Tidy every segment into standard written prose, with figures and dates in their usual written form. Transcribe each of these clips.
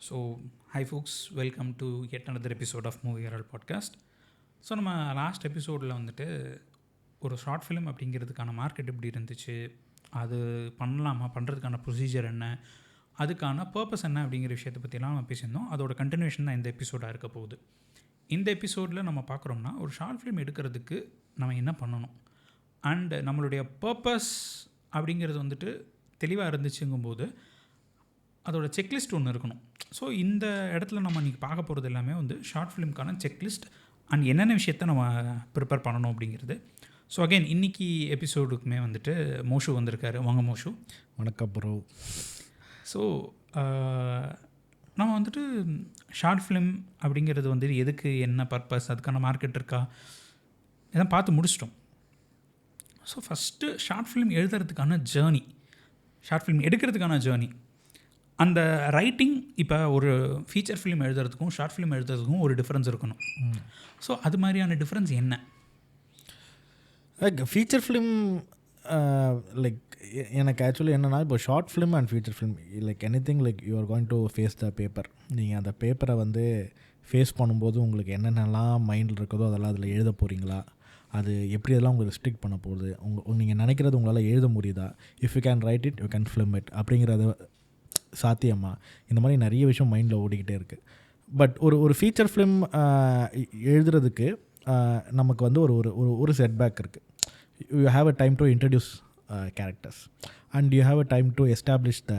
So hi folks, welcome to yet another episode of Movie Herald podcast. So நம்ம last எபிசோடில் வந்துட்டு ஒரு short film அப்படிங்கிறதுக்கான market எப்படி இருந்துச்சு, அது பண்ணலாமா, பண்ணுறதுக்கான ப்ரொசீஜர் என்ன, அதுக்கான பர்பஸ் என்ன அப்படிங்கிற விஷயத்தை பற்றிலாம் நம்ம பேசியிருந்தோம். அதோட கண்டினியூஷன் தான் இந்த எபிசோடாக இருக்க போகுது. இந்த எபிசோடில் நம்ம பார்க்குறோம்னா ஒரு ஷார்ட் ஃபிலிம் எடுக்கிறதுக்கு நம்ம என்ன பண்ணணும் அண்டு நம்மளுடைய பர்பஸ் அப்படிங்கிறது வந்துட்டு தெளிவாக இருந்துச்சுங்கும்போது அதோட செக்லிஸ்ட் ஒன்று இருக்கணும். ஸோ இந்த இடத்துல நம்ம இன்றைக்கி பார்க்க போகிறது எல்லாமே வந்து ஷார்ட் ஃபிலிம்க்கான செக்லிஸ்ட் அண்ட் என்னென்ன விஷயத்தை நம்ம ப்ரிப்பேர் பண்ணணும் அப்படிங்கிறது. ஸோ அகெயின் இன்றைக்கி எபிசோடுக்குமே வந்துட்டு மோஷு வந்திருக்காரு. வாங்க மோஷு. வணக்கம் ப்ரோ. ஸோ நம்ம வந்துட்டு ஷார்ட் ஃபிலிம் அப்படிங்கிறது வந்து எதுக்கு, என்ன பர்பஸ், அதுக்கான மார்க்கெட் இருக்கா, இதெல்லாம் பார்த்து முடிச்சிட்டோம். ஸோ ஃபஸ்ட்டு ஷார்ட் ஃபிலிம் எழுதுறதுக்கான ஜேர்னி, ஷார்ட் ஃபிலிம் எடுக்கிறதுக்கான ஜேர்னி, அந்த ரைட்டிங். இப்போ ஒரு ஃபீச்சர் ஃபிலிம் எழுதுறதுக்கும் ஷார்ட் ஃபிலிம் எழுதுறதுக்கும் ஒரு டிஃப்ரென்ஸ் இருக்கணும். ஸோ அது மாதிரியான டிஃப்ரென்ஸ் என்ன? லைக் ஃபீச்சர் ஃபிலிம் லைக் எனக்கு ஆக்சுவலி என்னென்னா, இப்போ short film and feature film like anything like you are going to face the paper. நீங்கள் அந்த பேப்பரை வந்து ஃபேஸ் பண்ணும்போது உங்களுக்கு என்னென்னலாம் மைண்டில் இருக்குதோ அதெல்லாம் அதில் எழுத போகிறீங்களா, அது எப்படி அதெல்லாம் உங்களுக்கு ரெஸ்ட்ரிக்ட் பண்ண போகுது, நீங்கள் நினைக்கிறது உங்களால் எழுத முடியுதா, if you can write it you can film it அப்படிங்கிறத சாத்தியமா, இந்த மாதிரி நிறைய விஷயம் மைண்டில் ஓடிக்கிட்டே இருக்குது. பட் ஒரு ஃபீச்சர் ஃபிலிம் எழுதுறதுக்கு நமக்கு வந்து ஒரு செட்பேக் இருக்குது. You have a time to introduce characters and you have a time to establish the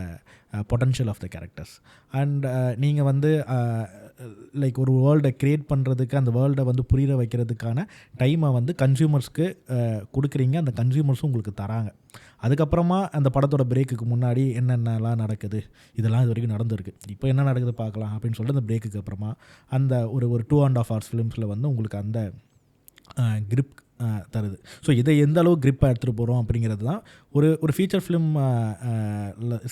potential of the characters. And நீங்கள் வந்து லைக் ஒரு வேர்ல்டை க்ரியேட் பண்ணுறதுக்கு, அந்த வேர்ல்டை வந்து புரிய வைக்கிறதுக்கான டைமை வந்து கன்சியூமர்ஸ்க்கு கொடுக்குறீங்க, அந்த கன்சியூமர்ஸும் உங்களுக்கு தராங்க. அதுக்கப்புறமா அந்த படத்தோட பிரேக்குக்கு முன்னாடி என்னென்னலாம் நடக்குது, இதெல்லாம் இது வரைக்கும் நடந்திருக்கு, இப்போ என்ன நடக்குது பார்க்கலாம் அப்படின்னு சொல்லிட்டு அந்த பிரேக்குக்கு அப்புறமா அந்த ஒரு 2.5 hours ஃபிலிம்ஸில் வந்து உங்களுக்கு அந்த கிரிப் தருது. ஸோ இதை எந்த அளவு கிரிப்பாக எடுத்துகிட்டு போகிறோம் அப்படிங்கிறது தான் ஒரு ஃபீச்சர் ஃபிலிம்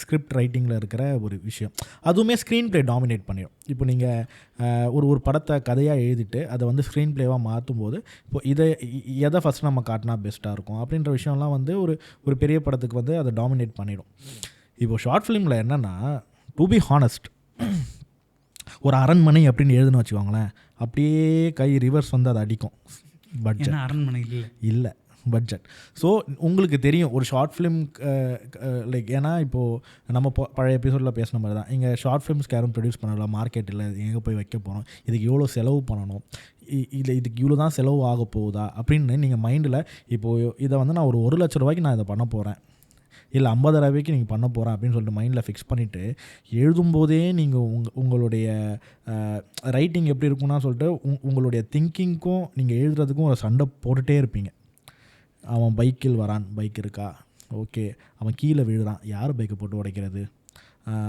ஸ்கிரிப்ட் ரைட்டிங்கில் இருக்கிற ஒரு விஷயம். அதுவுமே ஸ்க்ரீன் ப்ளே டாமினேட் பண்ணிடும். இப்போ நீங்கள் ஒரு படத்தை கதையாக எழுதிட்டு அதை வந்து ஸ்க்ரீன் ப்ளேவாக மாற்றும் போது இப்போ எதை ஃபஸ்ட் நம்ம காட்டினா பெஸ்ட்டாக இருக்கும் அப்படின்ற விஷயம்லாம் வந்து ஒரு பெரிய படத்துக்கு வந்து அதை டாமினேட் பண்ணிடும். இப்போது ஷார்ட் ஃபிலிமில் என்னென்னா, டு பி ஹானஸ்ட், ஒரு அரண்மனை அப்படின்னு எழுதுன்னு வச்சுக்கோங்களேன், அப்படியே கை ரிவர்ஸ் வந்து அதை அடிக்கும். பட்ஜெட் அரண்மனை இல்லை பட்ஜெட். ஸோ உங்களுக்கு தெரியும் ஒரு ஷார்ட் ஃபிலிம் லைக், ஏன்னா இப்போது நம்ம பழைய எபிசோடில் பேசின மாதிரி தான், இங்கே ஷார்ட் ஃபிலிம்ஸ்க்கு யாரும் ப்ரொடியூஸ் பண்ணலாம், மார்க்கெட் இல்லை, எங்கே போய் வைக்க போகிறோம், இதுக்கு எவ்வளோ செலவு பண்ணணும், இதுக்கு இவ்வளோ தான் செலவு ஆக போகுதா அப்படின்னு நீங்கள் மைண்டில் இப்போது இதை வந்து நான் ஒரு 1 லட்ச ரூபாய்க்கு நான் இதை பண்ண போகிறேன், இல்லை 50,000 ரூபாய்க்கு நீங்கள் பண்ண போகிறேன் அப்படின்னு சொல்லிட்டு மைண்டில் ஃபிக்ஸ் பண்ணிவிட்டு எழுதும்போதே நீங்கள் உங்களுடைய ரைட்டிங் எப்படி இருக்குன்னா சொல்லிட்டு உங்களுடைய திங்கிங்க்கும் நீங்கள் எழுதுறதுக்கும் ஒரு சண்டை போட்டுகிட்டே இருப்பீங்க. அவன் பைக்கில் வரான், பைக் இருக்கா, ஓகே, அவன் கீழே விழுறான், யார் பைக்கை போட்டு உடைக்கிறது,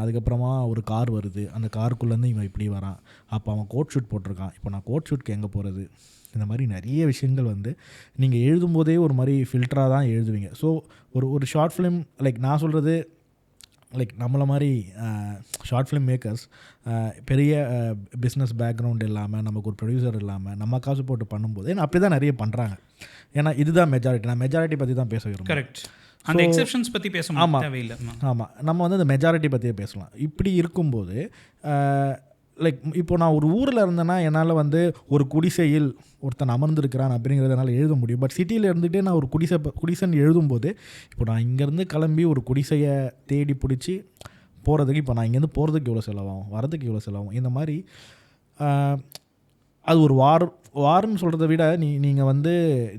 அதுக்கப்புறமா ஒரு கார் வருது, அந்த காருக்குள்ளேருந்து இவன் இப்படி வரான், அப்போ அவன் கோட் ஷூட் போட்டிருக்கான், இப்போ நான் கோட் ஷூட்க்கு எங்கே போகிறது, இந்த மாதிரி நிறைய விஷயங்கள் வந்து நீங்கள் எழுதும்போதே ஒரு மாதிரி ஃபில்டராக தான் எழுதுவீங்க. ஸோ ஒரு ஷார்ட் ஃபிலிம் லைக் நான் சொல்கிறது லைக் நம்மளை மாதிரி ஷார்ட் ஃபிலிம் மேக்கர்ஸ் பெரிய பிஸ்னஸ் பேக்ரவுண்ட் இல்லாமல், நமக்கு ஒரு ப்ரொடியூசர் இல்லாமல் நம்ம காசு போட்டு பண்ணும்போது, ஏன்னா அப்படி தான் நிறைய பண்ணுறாங்க. ஏன்னா இதுதான் மெஜாரிட்டி. நான் மெஜாரிட்டி பற்றி தான் பேச விரும்புகிறேன். கரெக்ட். அந்த எக்ஸெப்ஷன்ஸ் பற்றி பேச தேவையில்லை. ஆமாம், நம்ம வந்து அந்த மெஜாரிட்டி பற்றியே பேசலாம். இப்படி இருக்கும்போது லைக் இப்போ நான் ஒரு ஊரில் இருந்தேன்னா என்னால் வந்து ஒரு குடிசையில் ஒருத்தன் அமர்ந்திருக்கிறான் அப்படிங்கிறத என்னால் எழுத முடியும். பட் சிட்டியில் இருந்துகிட்டே நான் ஒரு குடிசைன்னு எழுதும்போது, இப்போ நான் இங்கேருந்து கிளம்பி ஒரு குடிசையை தேடி பிடிச்சி போகிறதுக்கு, இப்போ நான் இங்கேருந்து போகிறதுக்கு எவ்வளோ செலவாகும், வரதுக்கு எவ்வளோ செலவாகும், இந்த மாதிரி அது ஒரு வார்ன்னு சொல்கிறத விட நீங்கள் வந்து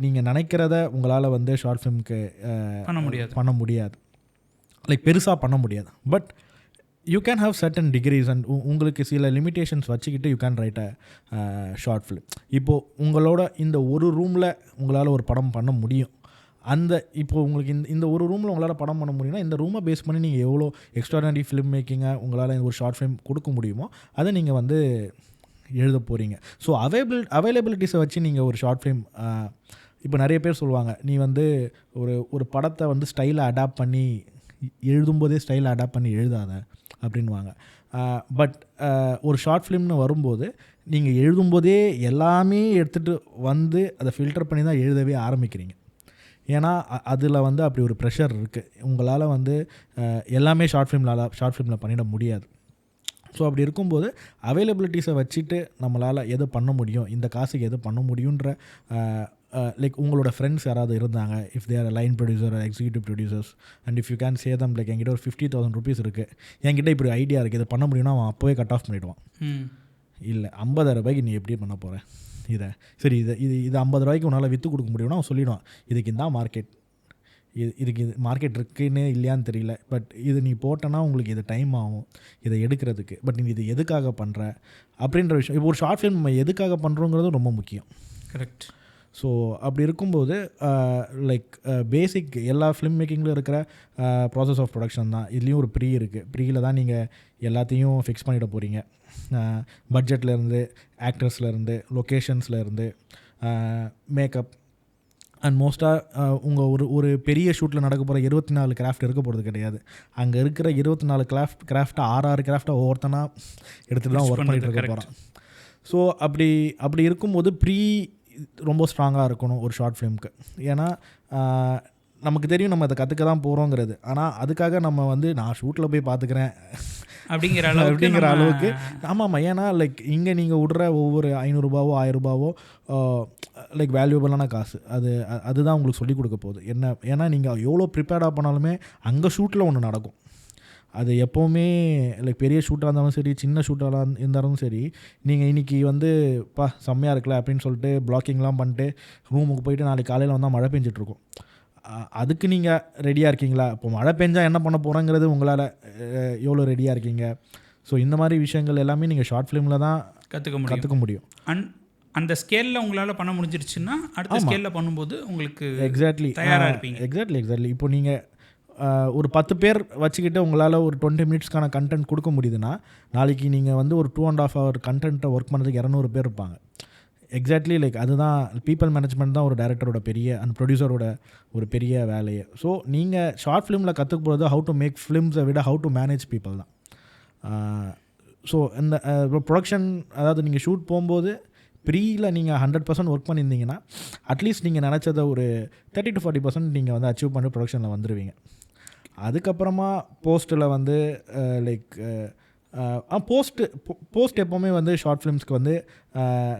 நீங்கள் நினைக்கிறத உங்களால் வந்து ஷார்ட் ஃபிலிம்க்கு பண்ண முடியாது, லைக் பெருசாக பண்ண முடியாது. But you can have certain decrease and உங்களுக்கு சில லிமிட்டேஷன்ஸ் வச்சுக்கிட்டு you can write a short film. இப்போது உங்களோட இந்த ஒரு ரூமில் உங்களால் ஒரு படம் பண்ண முடியும். இப்போது உங்களுக்கு இந்த ஒரு ரூமில் உங்களால் படம் பண்ண முடியும்னா, இந்த ரூமை பேஸ் பண்ணி நீங்கள் எவ்வளோ எக்ஸ்ட்ராடனரி ஃபிலிம் மேக்கிங்கை உங்களால் ஒரு ஷார்ட் ஃபிலிம் கொடுக்க முடியுமோ அதை நீங்கள் வந்து எழுத போகிறீங்க. ஸோ அவைலபிலிட்டிஸை வச்சு நீங்கள் ஒரு ஷார்ட் ஃபிலிம், இப்போ நிறைய பேர் சொல்லுவாங்க, நீ வந்து ஒரு படத்தை வந்து ஸ்டைலை அடாப்ட் பண்ணி எழுதும்போதே ஸ்டைலை அடாப்ட் பண்ணி எழுதாத அப்படின்வாங்க. பட் ஒரு ஷார்ட் ஃபிலிம்னு வரும்போது நீங்கள் எழுதும்போதே எல்லாமே எடுத்துகிட்டு வந்து அதை ஃபில்டர் பண்ணி தான் எழுதவே ஆரம்பிக்கிறீங்க. ஏன்னா அதில் வந்து அப்படி ஒரு ப்ரெஷர் இருக்குது. உங்களால் வந்து எல்லாமே ஷார்ட் ஃபிலிமில் பண்ணிட முடியாது. ஸோ அப்படி இருக்கும்போது அவைலபிலிட்டிஸை வச்சுட்டு நம்மளால் எது பண்ண முடியும், இந்த காசுக்கு எது பண்ண முடியுன்ற லைக் உங்களோட ஃப்ரெண்ட்ஸ் யாராவது இருந்தாங்க, if their line producer executive producers and if you can say them like என்கிட்ட ஒரு 50,000 rupees இருக்குது, என்கிட்ட இப்படி ஐடியா இருக்குது, இதை பண்ண முடியும்னா அவன் அப்போவே கட் ஆஃப் பண்ணிவிடுவான். இல்லை 50,000 ரூபாய்க்கு நீ எப்படி பண்ண போகிற இதை, சரி இது 50 ரூபாய்க்கு உன்னால் விற்று கொடுக்க முடியும்னா அவன் சொல்லிவிடுவான், இதுக்கு இந்த மார்க்கெட், இதுக்கு மார்க்கெட் இருக்குன்னு இல்லையான்னு தெரியல, பட் இது நீ போட்டோன்னா உங்களுக்கு இது டைம் ஆகும் இதை எடுக்கிறதுக்கு, பட் நீ இது எதுக்காக பண்ணுற அப்படின்ற விஷயம். இப்போ ஒரு ஷார்ட் ஃபிலிம் நம்ம எதுக்காக பண்ணுறோங்கிறது ரொம்ப முக்கியம். கரெக்ட். ஸோ அப்படி இருக்கும்போது லைக் பேசிக் எல்லா ஃபிலிம் மேக்கிங்கில் இருக்கிற ப்ராசஸ் ஆஃப் ப்ரொடக்ஷன் தான். இதுலேயும் ஒரு ப்ரீ இருக்குது. ப்ரீயில் தான் நீங்கள் எல்லாத்தையும் ஃபிக்ஸ் பண்ணிட போகிறீங்க. பட்ஜெட்லேருந்து, ஆக்டர்ஸ்லேருந்து, லொக்கேஷன்ஸ்லேருந்து, மேக்கப் அண்ட் மோஸ்ட்டாக உங்கள் ஒரு பெரிய ஷூட்டில் நடக்க போகிற 24 கிராஃப்ட் இருக்க போகிறது கிடையாது. அங்கே இருக்கிற 24 கிராஃப்ட்டை 6 கிராஃப்ட்டை ஒவ்வொருத்தனாக எடுத்துகிட்டு தான் ஒர்க் பண்ணிகிட்டு இருக்க போகிறான். ஸோ அப்படி இருக்கும்போது ப்ரீ ரொம்ப ஸ்ட்ராங்காக இருக்கணும் ஒரு ஷார்ட் ஃபிலிம்க்கு. ஏன்னா நமக்கு தெரியும் நம்ம அதை கற்றுக்க தான் போகிறோங்கிறது. ஆனால் அதுக்காக நம்ம வந்து நான் ஷூட்டில் போய் பார்த்துக்கிறேன் அப்படிங்கிற அளவுக்கு ஆமாம். ஏன்னா லைக் இங்கே நீங்கள் விடுற ஒவ்வொரு 500 ரூபாவோ 1000 ரூபாவோ லைக் வேல்யூபிளான காசு. அதுதான் உங்களுக்கு சொல்லிக் கொடுக்க போகுது என்ன. ஏன்னா நீங்கள் எவ்வளோ ப்ரிப்பேர்டாக பண்ணாலுமே அங்கே ஷூட்டில் ஒன்று நடக்கும். அது எப்போவுமே லைக் பெரிய ஷூட்டாக இருந்தாலும் சரி, சின்ன ஷூட்டாக இருந்தாலும் சரி, நீங்கள் இன்றைக்கி வந்து செம்மையாக இருக்கல அப்படின்னு சொல்லிட்டு பிளாக்கிங்லாம் பண்ணிட்டு ரூமுக்கு போயிட்டு நாளைக்கு காலையில் வந்தால் மழை பெஞ்சிட்ருக்கும். அதுக்கு நீங்கள் ரெடியாக இருக்கீங்களா? இப்போ மழை பெஞ்சால் என்ன பண்ண போகிறோங்கிறது உங்களால் எவ்வளோ ரெடியாக இருக்கீங்க? ஸோ இந்த மாதிரி விஷயங்கள் எல்லாமே நீங்கள் ஷார்ட் ஃபிலிமில் தான் கற்றுக்க முடியும். அந்த ஸ்கேலில் உங்களால் பண்ண முடிஞ்சிருச்சுன்னா அடுத்த ஸ்கேலில் பண்ணும்போது உங்களுக்கு எக்ஸாக்ட்லி தயாராக இருப்பீங்க. எக்ஸாக்ட்லி. இப்போ நீங்கள் ஒரு 10 பேர் வச்சுக்கிட்டு உங்களால் ஒரு 20 மினிட்ஸ்க்கான கண்டென்ட் கொடுக்க முடியுதுன்னா நாளைக்கு நீங்கள் வந்து ஒரு 2.5 hour கண்டென்ட்டை ஒர்க் பண்ணுறதுக்கு 200 பேர் இருப்பாங்க. எக்ஸாக்ட்லி லைக் அதுதான் பீப்பிள் மேனேஜ்மெண்ட் தான் ஒரு டைரக்டரோட பெரிய அண்ட் ப்ரொடியூசரோட ஒரு பெரிய வேலையை. ஸோ நீங்கள் ஷார்ட் ஃபிலிமில் கற்றுக்க போகிறது ஹவு டு மேக் ஃபிலிம்ஸை விட ஹவு டு மேனேஜ் பீப்பிள் தான். ஸோ இந்த ப்ரொடக்ஷன், அதாவது நீங்கள் ஷூட் போகும்போது ப்ரீயில் நீங்கள் 100% ஒர்க் பண்ணியிருந்தீங்கன்னா அட்லீஸ்ட் நீங்கள் நினச்சதை ஒரு 30 to 40% நீங்கள் வந்து அச்சீவ் பண்ணி ப்ரொடக்ஷனில் வந்துடுவீங்க. அதுக்கப்புறமா போஸ்ட்டில் வந்து லைக் போஸ்ட் எப்போவுமே வந்து ஷார்ட் ஃபிலிம்ஸ்க்கு வந்து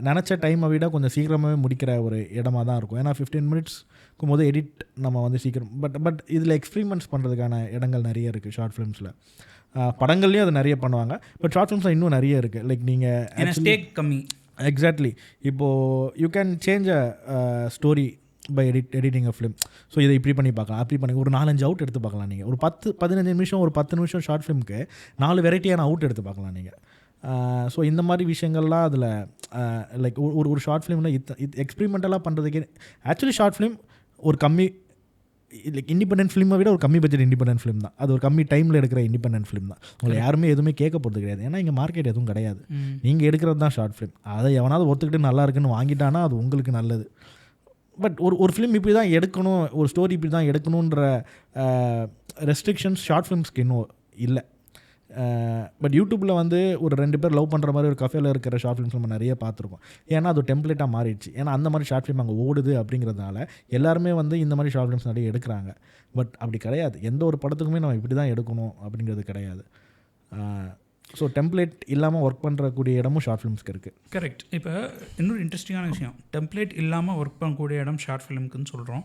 நினச்ச டைமை விட கொஞ்சம் சீக்கிரமாகவே முடிக்கிற ஒரு இடமா தான் இருக்கும். ஏன்னா 15 மினிட்ஸ்க்கும் போது எடிட் நம்ம வந்து சீக்கிரம் பட் இதில் எக்ஸ்பிரிமெண்ட்ஸ் பண்ணுறதுக்கான இடங்கள் நிறைய இருக்குது ஷார்ட் ஃபிலிம்ஸில். படங்கள்லேயும் அது நிறைய பண்ணுவாங்க, பட் ஷார்ட் ஃபிலிம்ஸில் இன்னும் நிறைய இருக்குது. லைக் நீங்கள் கம்மி. எக்ஸாக்ட்லி. இப்போது you can change a story by editing a film. So இதை இப்படி பண்ணி பார்க்கலாம், அப்படி பண்ணி ஒரு 4-5 அவுட் எடுத்து பார்க்கலாம். நீங்கள் ஒரு 10-15 நிமிஷம், ஒரு 10 நிமிஷம் ஷார்ட் ஃபிலிமுக்கு 4 வெரைட்டியான அவுட் எடுத்து பார்க்கலாம் நீங்கள். ஸோ இந்த மாதிரி விஷயங்கள்லாம் அதில் லைக் ஒரு ஷார்ட் ஃபிலிமில் எக்ஸ்பிரிமெண்டலாக பண்ணுறதுக்கு ஆக்சுவலி ஷார்ட் ஃபிலிம் ஒரு கம்மி லைக் இண்டிபெண்டன்ட் ஃபிலிமை விட ஒரு கம்மி பட்ஜெட் இண்டிபெண்டன்ட் ஃபிலிம் தான். அது ஒரு கம்மி டைமில் எடுக்கிற இண்டிபெண்டன்ட் ஃபிலிம் தான். உங்களை யாருமே எதுவுமே கேட்க போகிறது கிடையாது. ஏன்னா இங்கே மார்க்கெட் எதுவும் கிடையாது. நீங்கள் எடுக்கிறது தான் ஷார்ட் ஃபிலிம். அதை எவனாவது ஒத்துக்கிட்டு நல்லா இருக்குன்னு வாங்கிட்டானா அது உங்களுக்கு நல்லது. பட் ஒரு ஃபிலிம் இப்படி தான் எடுக்கணும், ஒரு ஸ்டோரி இப்படி தான் எடுக்கணுன்ற ரெஸ்ட்ரிக்ஷன்ஸ் ஷார்ட் ஃபிலிம்ஸ்க்கு இன்னும் இல்லை. பட் யூடியூப்பில் வந்து ஒரு 2 பேர் லவ் பண்ணுற மாதிரி ஒரு கஃபேல இருக்கிற ஷார்ட் ஃபிலிம்ஸ் நம்ம நிறைய பார்த்துருக்கோம். ஏன்னா அது டெம்ப்ளேட்டாக மாறிடுச்சு. ஏன்னா அந்த மாதிரி ஷார்ட் ஃபிலிம் அங்கே ஓடுது அப்படிங்கிறதுனால எல்லாருமே வந்து இந்த மாதிரி ஷார்ட் ஃபிலிம்ஸ் நிறைய எடுக்கிறாங்க. பட் அப்படி கிடையாது. எந்த ஒரு படத்துக்குமே நம்ம இப்படி தான் எடுக்கணும் அப்படிங்கிறது கிடையாது. ஸோ டெம்ப்ளேட் இல்லாமல் ஒர்க் பண்ணுறக்கூடிய இடமும் ஷார்ட் ஃபிலிம்ஸ்க்கு இருக்குது. கரெக்ட். இப்போ இன்னொரு இன்ட்ரெஸ்டிங்கான விஷயம், டெம்ப்ளேட் இல்லாமல் ஒர்க் பண்ணக்கூடிய இடம் ஷார்ட் ஃபிலிம்க்குன்னு சொல்கிறோம்.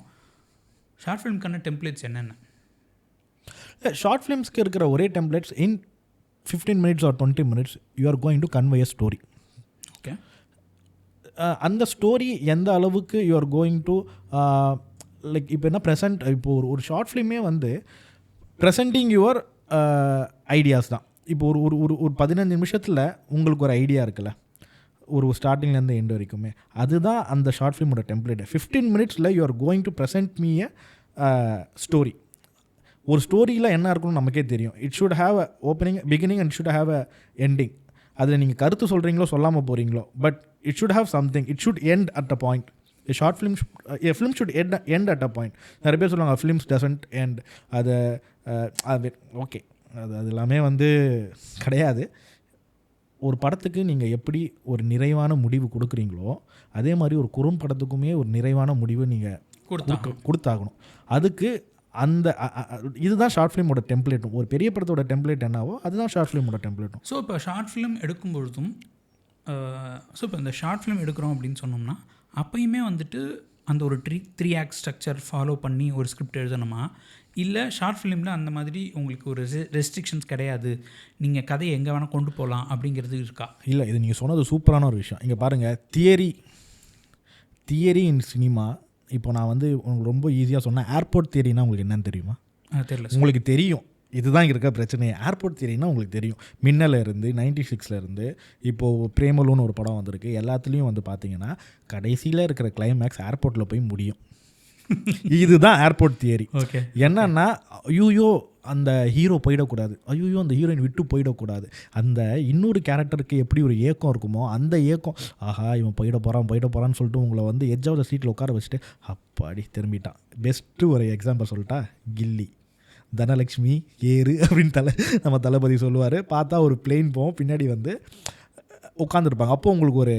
ஷார்ட் ஃபிலிம்க்கான டெம்ப்ளேட்ஸ் என்னென்ன? ஷார்ட் ஃபிலிம்ஸ்க்கு இருக்கிற ஒரே templates in 15 minutes or 20 minutes you are going to convey a story. Okay. அந்த ஸ்டோரி எந்த அளவுக்கு you are going to like இப்போ என்ன ப்ரெசென்ட், இப்போ ஒரு ஷார்ட் ஃபிலிமே வந்து ப்ரெசென்டிங் யுவர் ஐடியாஸ் தான். இப்போ ஒரு 15 நிமிஷத்தில் உங்களுக்கு ஒரு ஐடியா இருக்குல்ல, ஒரு ஸ்டார்டிங்லேருந்து எண்டு வரைக்குமே, அதுதான் அந்த ஷார்ட் ஃபிலிமோட டெம்ப்ளேட். 15 minutesல you are going to present me a story. ஒரு ஸ்டோரியில் என்ன இருக்கணும்னு நமக்கே தெரியும். It should have a opening, beginning and should have a ending. அதில் நீங்கள் கருத்து சொல்கிறீங்களோ சொல்லாமல் போகிறீங்களோ, but it should have something. It should end at a point. A short film, a film should end at a point. நிறைய பேர் சொல்லுவாங்க films doesn't end. அது ஓகே, அது எல்லாமே வந்து கிடையாது. ஒரு படத்துக்கு நீங்கள் எப்படி ஒரு நிறைவான முடிவு கொடுக்குறீங்களோ அதே மாதிரி ஒரு குறும்படத்துக்குமே ஒரு நிறைவான முடிவு நீங்கள் கொடுத்தாகணும். அதுக்கு அந்த இதுதான் ஷார்ட் ஃபிலிமோட டெம்ப்ளேட்டும். ஒரு பெரிய படத்தோட டெம்ப்ளேட் என்னவோ அதுதான் ஷார்ட் ஃபிலிமோட டெம்ப்ளேட்டும். ஸோ இப்போ ஷார்ட் ஃபிலிம் எடுக்கும் பொழுதும் ஸோ இப்போ இந்த ஷார்ட் ஃபிலிம் எடுக்கிறோம் அப்படின்னு சொன்னோம்னா அப்போயுமே வந்துட்டு அந்த ஒரு த்ரீ ஆக்ட் ஸ்ட்ரக்சர் ஃபாலோ பண்ணி ஒரு ஸ்கிரிப்ட் எழுதணுமா, இல்லை ஷார்ட் ஃபிலிமில் அந்த மாதிரி உங்களுக்கு ஒரு ரெஸ்ட்ரிக்ஷன்ஸ் கிடையாது, நீங்கள் கதையை எங்கே வேணால் கொண்டு போகலாம் அப்படிங்கிறது இருக்கா? இல்லை, இது நீங்கள் சொன்னது சூப்பரான ஒரு விஷயம். இங்கே பாருங்கள், தியரி இன் சினிமா. இப்போ நான் வந்து உங்களுக்கு ரொம்ப ஈஸியாக சொன்னேன், ஏர்போர்ட் தியரினா உங்களுக்கு என்னன்னு தெரியுமா? தெரியல. உங்களுக்கு தெரியும், இதுதான் இருக்க பிரச்சனையே. ஏர்போர்ட் தியரினா உங்களுக்கு தெரியும். மின்னல இருந்து 96 இருந்து இப்போது பிரேமலுன்னு ஒரு படம் வந்திருக்கு. எல்லாத்துலேயும் வந்து பார்த்தீங்கன்னா கடைசியில் இருக்கிற கிளைமேக்ஸ் ஏர்போர்ட்டில் போய் முடியும். இதுதான் ஏர்போர்ட் தியரி. ஓகே, என்னன்னா ஐயோ அந்த ஹீரோ போயிடக்கூடாது, ஐயோ அந்த ஹீரோயின் விட்டு போயிடக்கூடாது, அந்த இன்னொரு கேரக்டருக்கு எப்படி ஒரு ஏக்கம் இருக்குமோ அந்த ஏக்கம், ஆஹா இவன் போயிட போகிறான்னு சொல்லிட்டு உங்களை வந்து எட்ஜ் ஆஃப் த சீட்டில் உட்கார வச்சுட்டு அப்பாடி திரும்பிட்டான். பெஸ்ட்டு ஒரு எக்ஸாம்பிள் சொல்லிட்டா, கில்லி. தனலக்ஷ்மி ஏறு அப்படின்னு நம்ம தளபதி சொல்லுவார். பார்த்தா ஒரு பிளெயின் போவோம், பின்னாடி வந்து உட்காந்துருப்பாங்க. அப்போ உங்களுக்கு ஒரு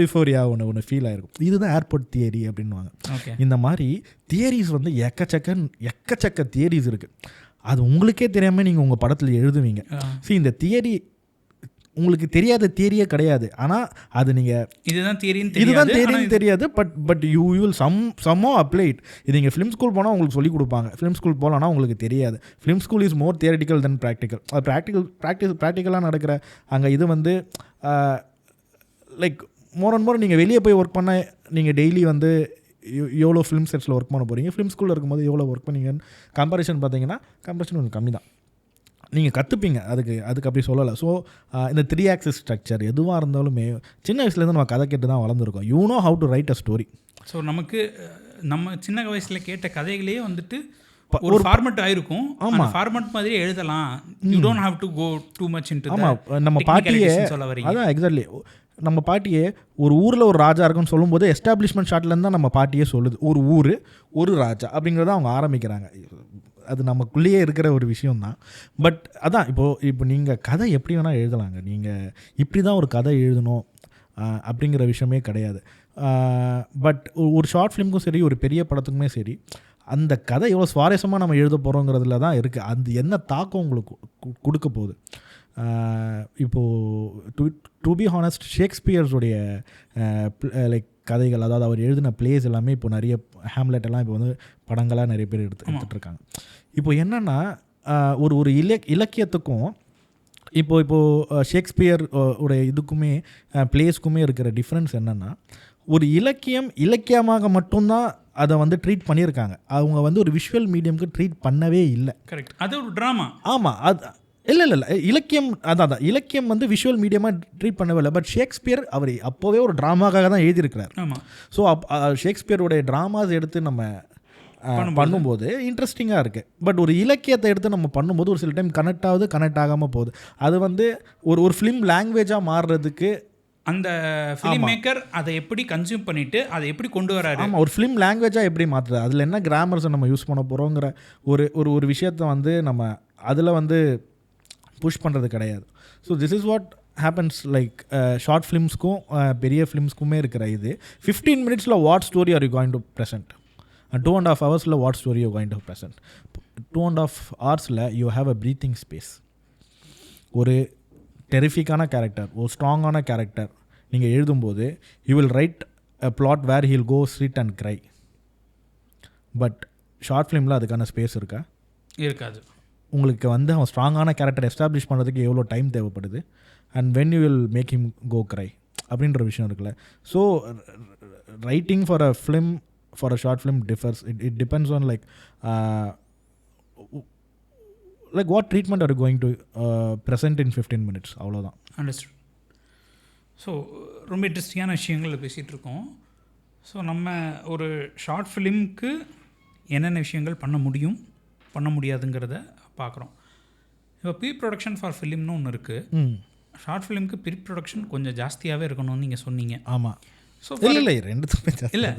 யூஃபோரியா ஒன்று ஃபீல் ஆகிருக்கும். இதுதான் ஏர்போர்ட் தியரி அப்படின்வாங்க. இந்த மாதிரி தியரிஸ் வந்து எக்கச்சக்க தியரிஸ் இருக்குது. அது உங்களுக்கே தெரியாமல் நீங்கள் உங்கள் படத்தில் எழுதுவீங்க. ஸோ இந்த தியரி உங்களுக்கு தெரியாத தியரியே கிடையாது. ஆனால் அது நீங்கள் இதுதான் தியரின்னு தெரியாது. But you will சம்மோ applied. இது நீங்கள் ஃபிலிம் ஸ்கூல் போனால் உங்களுக்கு சொல்லிக் கொடுப்பாங்க. ஃபிலிம் ஸ்கூல் போகலன்னா உங்களுக்கு தெரியாது. Film school is more theoretical then practical. அது ப்ராக்டிக்கலாக நடக்கிற அங்கே இது வந்து லைக் மோர் அண்ட் மோர் நீங்கள் வெளியே போய் ஒர்க் பண்ண, நீங்கள் டெய்லி வந்து எவ்வளோ ஃபிலிம் செட்ஸில் ஒர்க் பண்ண போகிறீங்க, ஃபிலிம் ஸ்கூலில் இருக்கும்போது எவ்வளோ ஒர்க் பண்ணீங்கன்னு கம்பேரிஷன் பார்த்தீங்கன்னா கம்பேரிஷன் கொஞ்சம் கம்மி தான். நீங்கள் கற்றுப்பீங்க, அதுக்கு அப்படி சொல்லலை. ஸோ இந்த 3 ஆக்சிஸ் ஸ்ட்ரக்சர் எதுவாக இருந்தாலுமே சின்ன வயசுலேருந்து நம்ம கதை கேட்டு தான் வளர்ந்துருக்கோம். You know how to write a story. So நமக்கு நம்ம சின்ன வயசில் கேட்ட கதைகளே வந்துட்டு ஒரு ஃபார்மட் ஆயிருக்கும். ஆமாம், ஃபார்மட் மாதிரி எழுதலாம். You don't have to go too much into. ஆமாம், நம்ம பாட்டியே அதான் எக்ஸாக்ட்லி. நம்ம பாட்டியே ஒரு ஊரில் ஒரு ராஜா இருக்குன்னு சொல்லும்போது எஸ்டாப்ளிஷ்மெண்ட் ஷாட்லேருந்து தான் நம்ம பாட்டியே சொல்லுது, ஒரு ஊர் ஒரு ராஜா அப்படிங்கிறத அவங்க ஆரம்பிக்கிறாங்க. அது நமக்குள்ளேயே இருக்கிற ஒரு விஷயந்தான். பட் அதான் இப்போ நீங்கள் கதை எப்படி வேணால் எழுதலாங்க. நீங்கள் இப்படி தான் ஒரு கதை எழுதணும் அப்படிங்கிற விஷயமே கிடையாது. பட் ஒரு ஷார்ட் ஃபிலிமுக்கும் சரி, ஒரு பெரிய படத்துக்குமே சரி, அந்த கதை எவ்வளோ சுவாரஸ்யமாக நம்ம எழுத போகிறோங்கிறதுல தான் இருக்குது. அது என்ன தாக்கம் உங்களுக்கு கொடுக்க போகுது. இப்போது டு பி ஹானஸ்ட், ஷேக்ஸ்பியர்ஸுடைய லைக் கதைகள், அதாவது அவர் எழுதின பிளேஸ் எல்லாமே இப்போ நிறைய ஹேம்லெட் எல்லாம் இப்போ வந்து படங்களாக நிறைய பேர் எடுத்துகிட்ருக்காங்க. இப்போ என்னென்னா ஒரு இலக்கியத்துக்கும் இப்போது ஷேக்ஸ்பியர் உடைய இதுக்குமே பிளேஸ்க்குமே இருக்கிற டிஃப்ரென்ஸ் என்னென்னா, ஒரு இலக்கியமாக மட்டும்தான் அதை வந்து ட்ரீட் பண்ணியிருக்காங்க. அவங்க வந்து ஒரு விஷுவல் மீடியமுக்கு ட்ரீட் பண்ணவே இல்லை. கரெக்ட், அது ஒரு ட்ராமா. ஆமாம், அது இல்லை இலக்கியம் அதான் இலக்கியம் வந்து விஷுவல் மீடியமாக ட்ரீட் பண்ணவே இல்லை. பட் ஷேக்ஸ்பியர் அவர் அப்போவே ஒரு ட்ராமாக்காக தான் எழுதியிருக்கிறார். ஆமாம். ஸோ ஷேக்ஸ்பியருடைய ட்ராமாஸ் எடுத்து நம்ம பண்ணும்போது இன்ட்ரெஸ்டிங்காக இருக்குது. பட் ஒரு இலக்கியத்தை எடுத்து நம்ம பண்ணும்போது ஒரு சில டைம் கனெக்ட் ஆகாமல் போகுது. அது வந்து ஒரு ஃபிலிம் லாங்குவேஜாக மாறுறதுக்கு அந்த ஃபிலிம் மேக்கர் அதை எப்படி கன்சியூம் பண்ணிவிட்டு அதை எப்படி கொண்டு வராரு. ஆமாம், ஒரு ஃபிலிம் லாங்குவேஜாக எப்படி மாற்றுறது, அதில் என்ன கிராமர்ஸை நம்ம யூஸ் பண்ண போகிறோங்கிற ஒரு விஷயத்தை வந்து நம்ம அதில் வந்து புஷ் பண்ணுறது கிடையாது. So this is what happens like short ஃபிலிம்ஸ்க்கும் பெரிய ஃபிலிம்ஸ்க்குமே இருக்கிற இது. 15 minutes what story are you going to present, 2.5 hours what story you going to present. 2.5 hours you have a breathing space. ஒரு டெரிஃபிக்கான கேரக்டர், ஒரு ஸ்ட்ராங்கான கேரக்டர் நீங்கள் எழுதும்போது you will write a plot where he'll go sit and cry. But short ஃபிலிமில் அதுக்கான space இருக்காது. உங்களுக்கு வந்து அவன் ஸ்ட்ராங்கான கேரக்டர் எஸ்டாப்ளிஷ் பண்ணுறதுக்கு எவ்வளோ டைம் தேவைப்படுது, and when you will make him go cry அப்படின்ற விஷயம் இருக்குல்ல. So writing for a film, for a short film differs. It depends on like what treatment are going to present in 15 minutes, அவ்வளோதான். Understood. So ரொம்ப இன்ட்ரெஸ்டிங்கான விஷயங்களில் பேசிகிட்டு இருக்கோம். So நம்ம ஒரு ஷார்ட் ஃபிலிம்க்கு என்னென்ன விஷயங்கள் பண்ண முடியும், பண்ண முடியாதுங்கிறத பார்க்குறோம். இப்போ ப்ரீ ப்ரொடக்ஷன் ஃபார் ஃபிலிம்னு ஒன்று இருக்குது. ஷார்ட் ஃபிலிம்க்கு ப்ரீ ப்ரொடக்ஷன் கொஞ்சம் ஜாஸ்தியாகவே இருக்கணும்னு நீங்கள் சொன்னீங்க. ஆமாம். ஸோ இல்லை இல்லை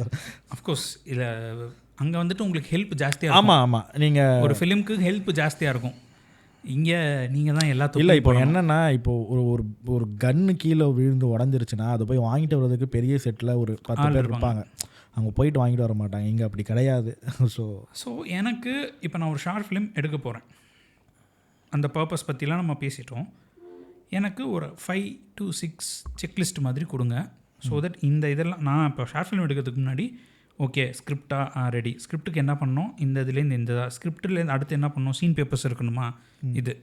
அஃப்கோர்ஸ் இல்லை, அங்கே வந்துட்டு உங்களுக்கு ஹெல்ப் ஜாஸ்தியாக. ஆமாம், நீங்கள் ஒரு ஃபிலிம்க்கு ஹெல்ப் ஜாஸ்தியாக இருக்கும். இங்கே நீங்கள் தான் எல்லாத்துக்கும். இல்லை, இப்போ என்னென்னா, இப்போது ஒரு கன்னு கீழே விழுந்து உடஞ்சிருச்சுன்னா அதை போய் வாங்கிட்டு வர்றதுக்கு பெரிய செட்டில் ஒரு 10 பேர் இருப்பாங்க. அவங்க போயிட்டு வாங்கிட்டு வர மாட்டாங்க. இங்கே அப்படி கிடையாது. ஸோ எனக்கு இப்போ நான் ஒரு ஷார்ட் ஃபிலிம் எடுக்க போகிறேன், அந்த பர்பஸ் பற்றிலாம் நம்ம பேசிட்டோம். எனக்கு ஒரு 5 to 6 செக்லிஸ்ட் மாதிரி கொடுங்க. ஸோ தட் இந்த இதெல்லாம் நான் இப்போ ஷார்ட் ஃபிலிம் எடுக்கிறதுக்கு முன்னாடி ஓகே ஸ்கிரிப்டாக ரெடி, ஸ்கிரிப்டுக்கு என்ன பண்ணோம், இந்த இதுலேருந்து இந்த ஸ்கிரிப்டிலேருந்து அடுத்து என்ன பண்ணோம், சீன் பேப்பர்ஸ் இருக்கணுமா, இது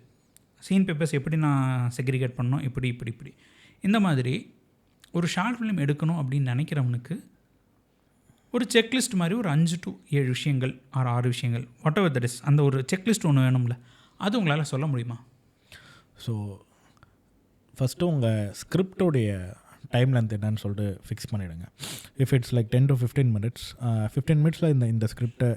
சீன் பேப்பர்ஸ் எப்படி நான் செக்ரிகேட் பண்ணோம், இப்படி இந்த மாதிரி ஒரு ஷார்ட் ஃபிலிம் எடுக்கணும் அப்படின்னு நினைக்கிறவனுக்கு ஒரு செக்லிஸ்ட் மாதிரி ஒரு 5 to 7 விஷயங்கள் 6 விஷயங்கள் வாட் எவர் தட் இஸ், அந்த ஒரு செக்லிஸ்ட் ஒன்று வேணும்ல, அது உங்களால் சொல்ல முடியுமா? ஸோ ஃபஸ்ட்டு உங்கள் ஸ்கிரிப்டோடைய டைம் லென்த் என்னன்னு சொல்லிட்டு ஃபிக்ஸ் பண்ணிவிடுங்க. If it's like 10 to 15 minutes, 15 minutesல இந்த ஸ்கிரிப்டை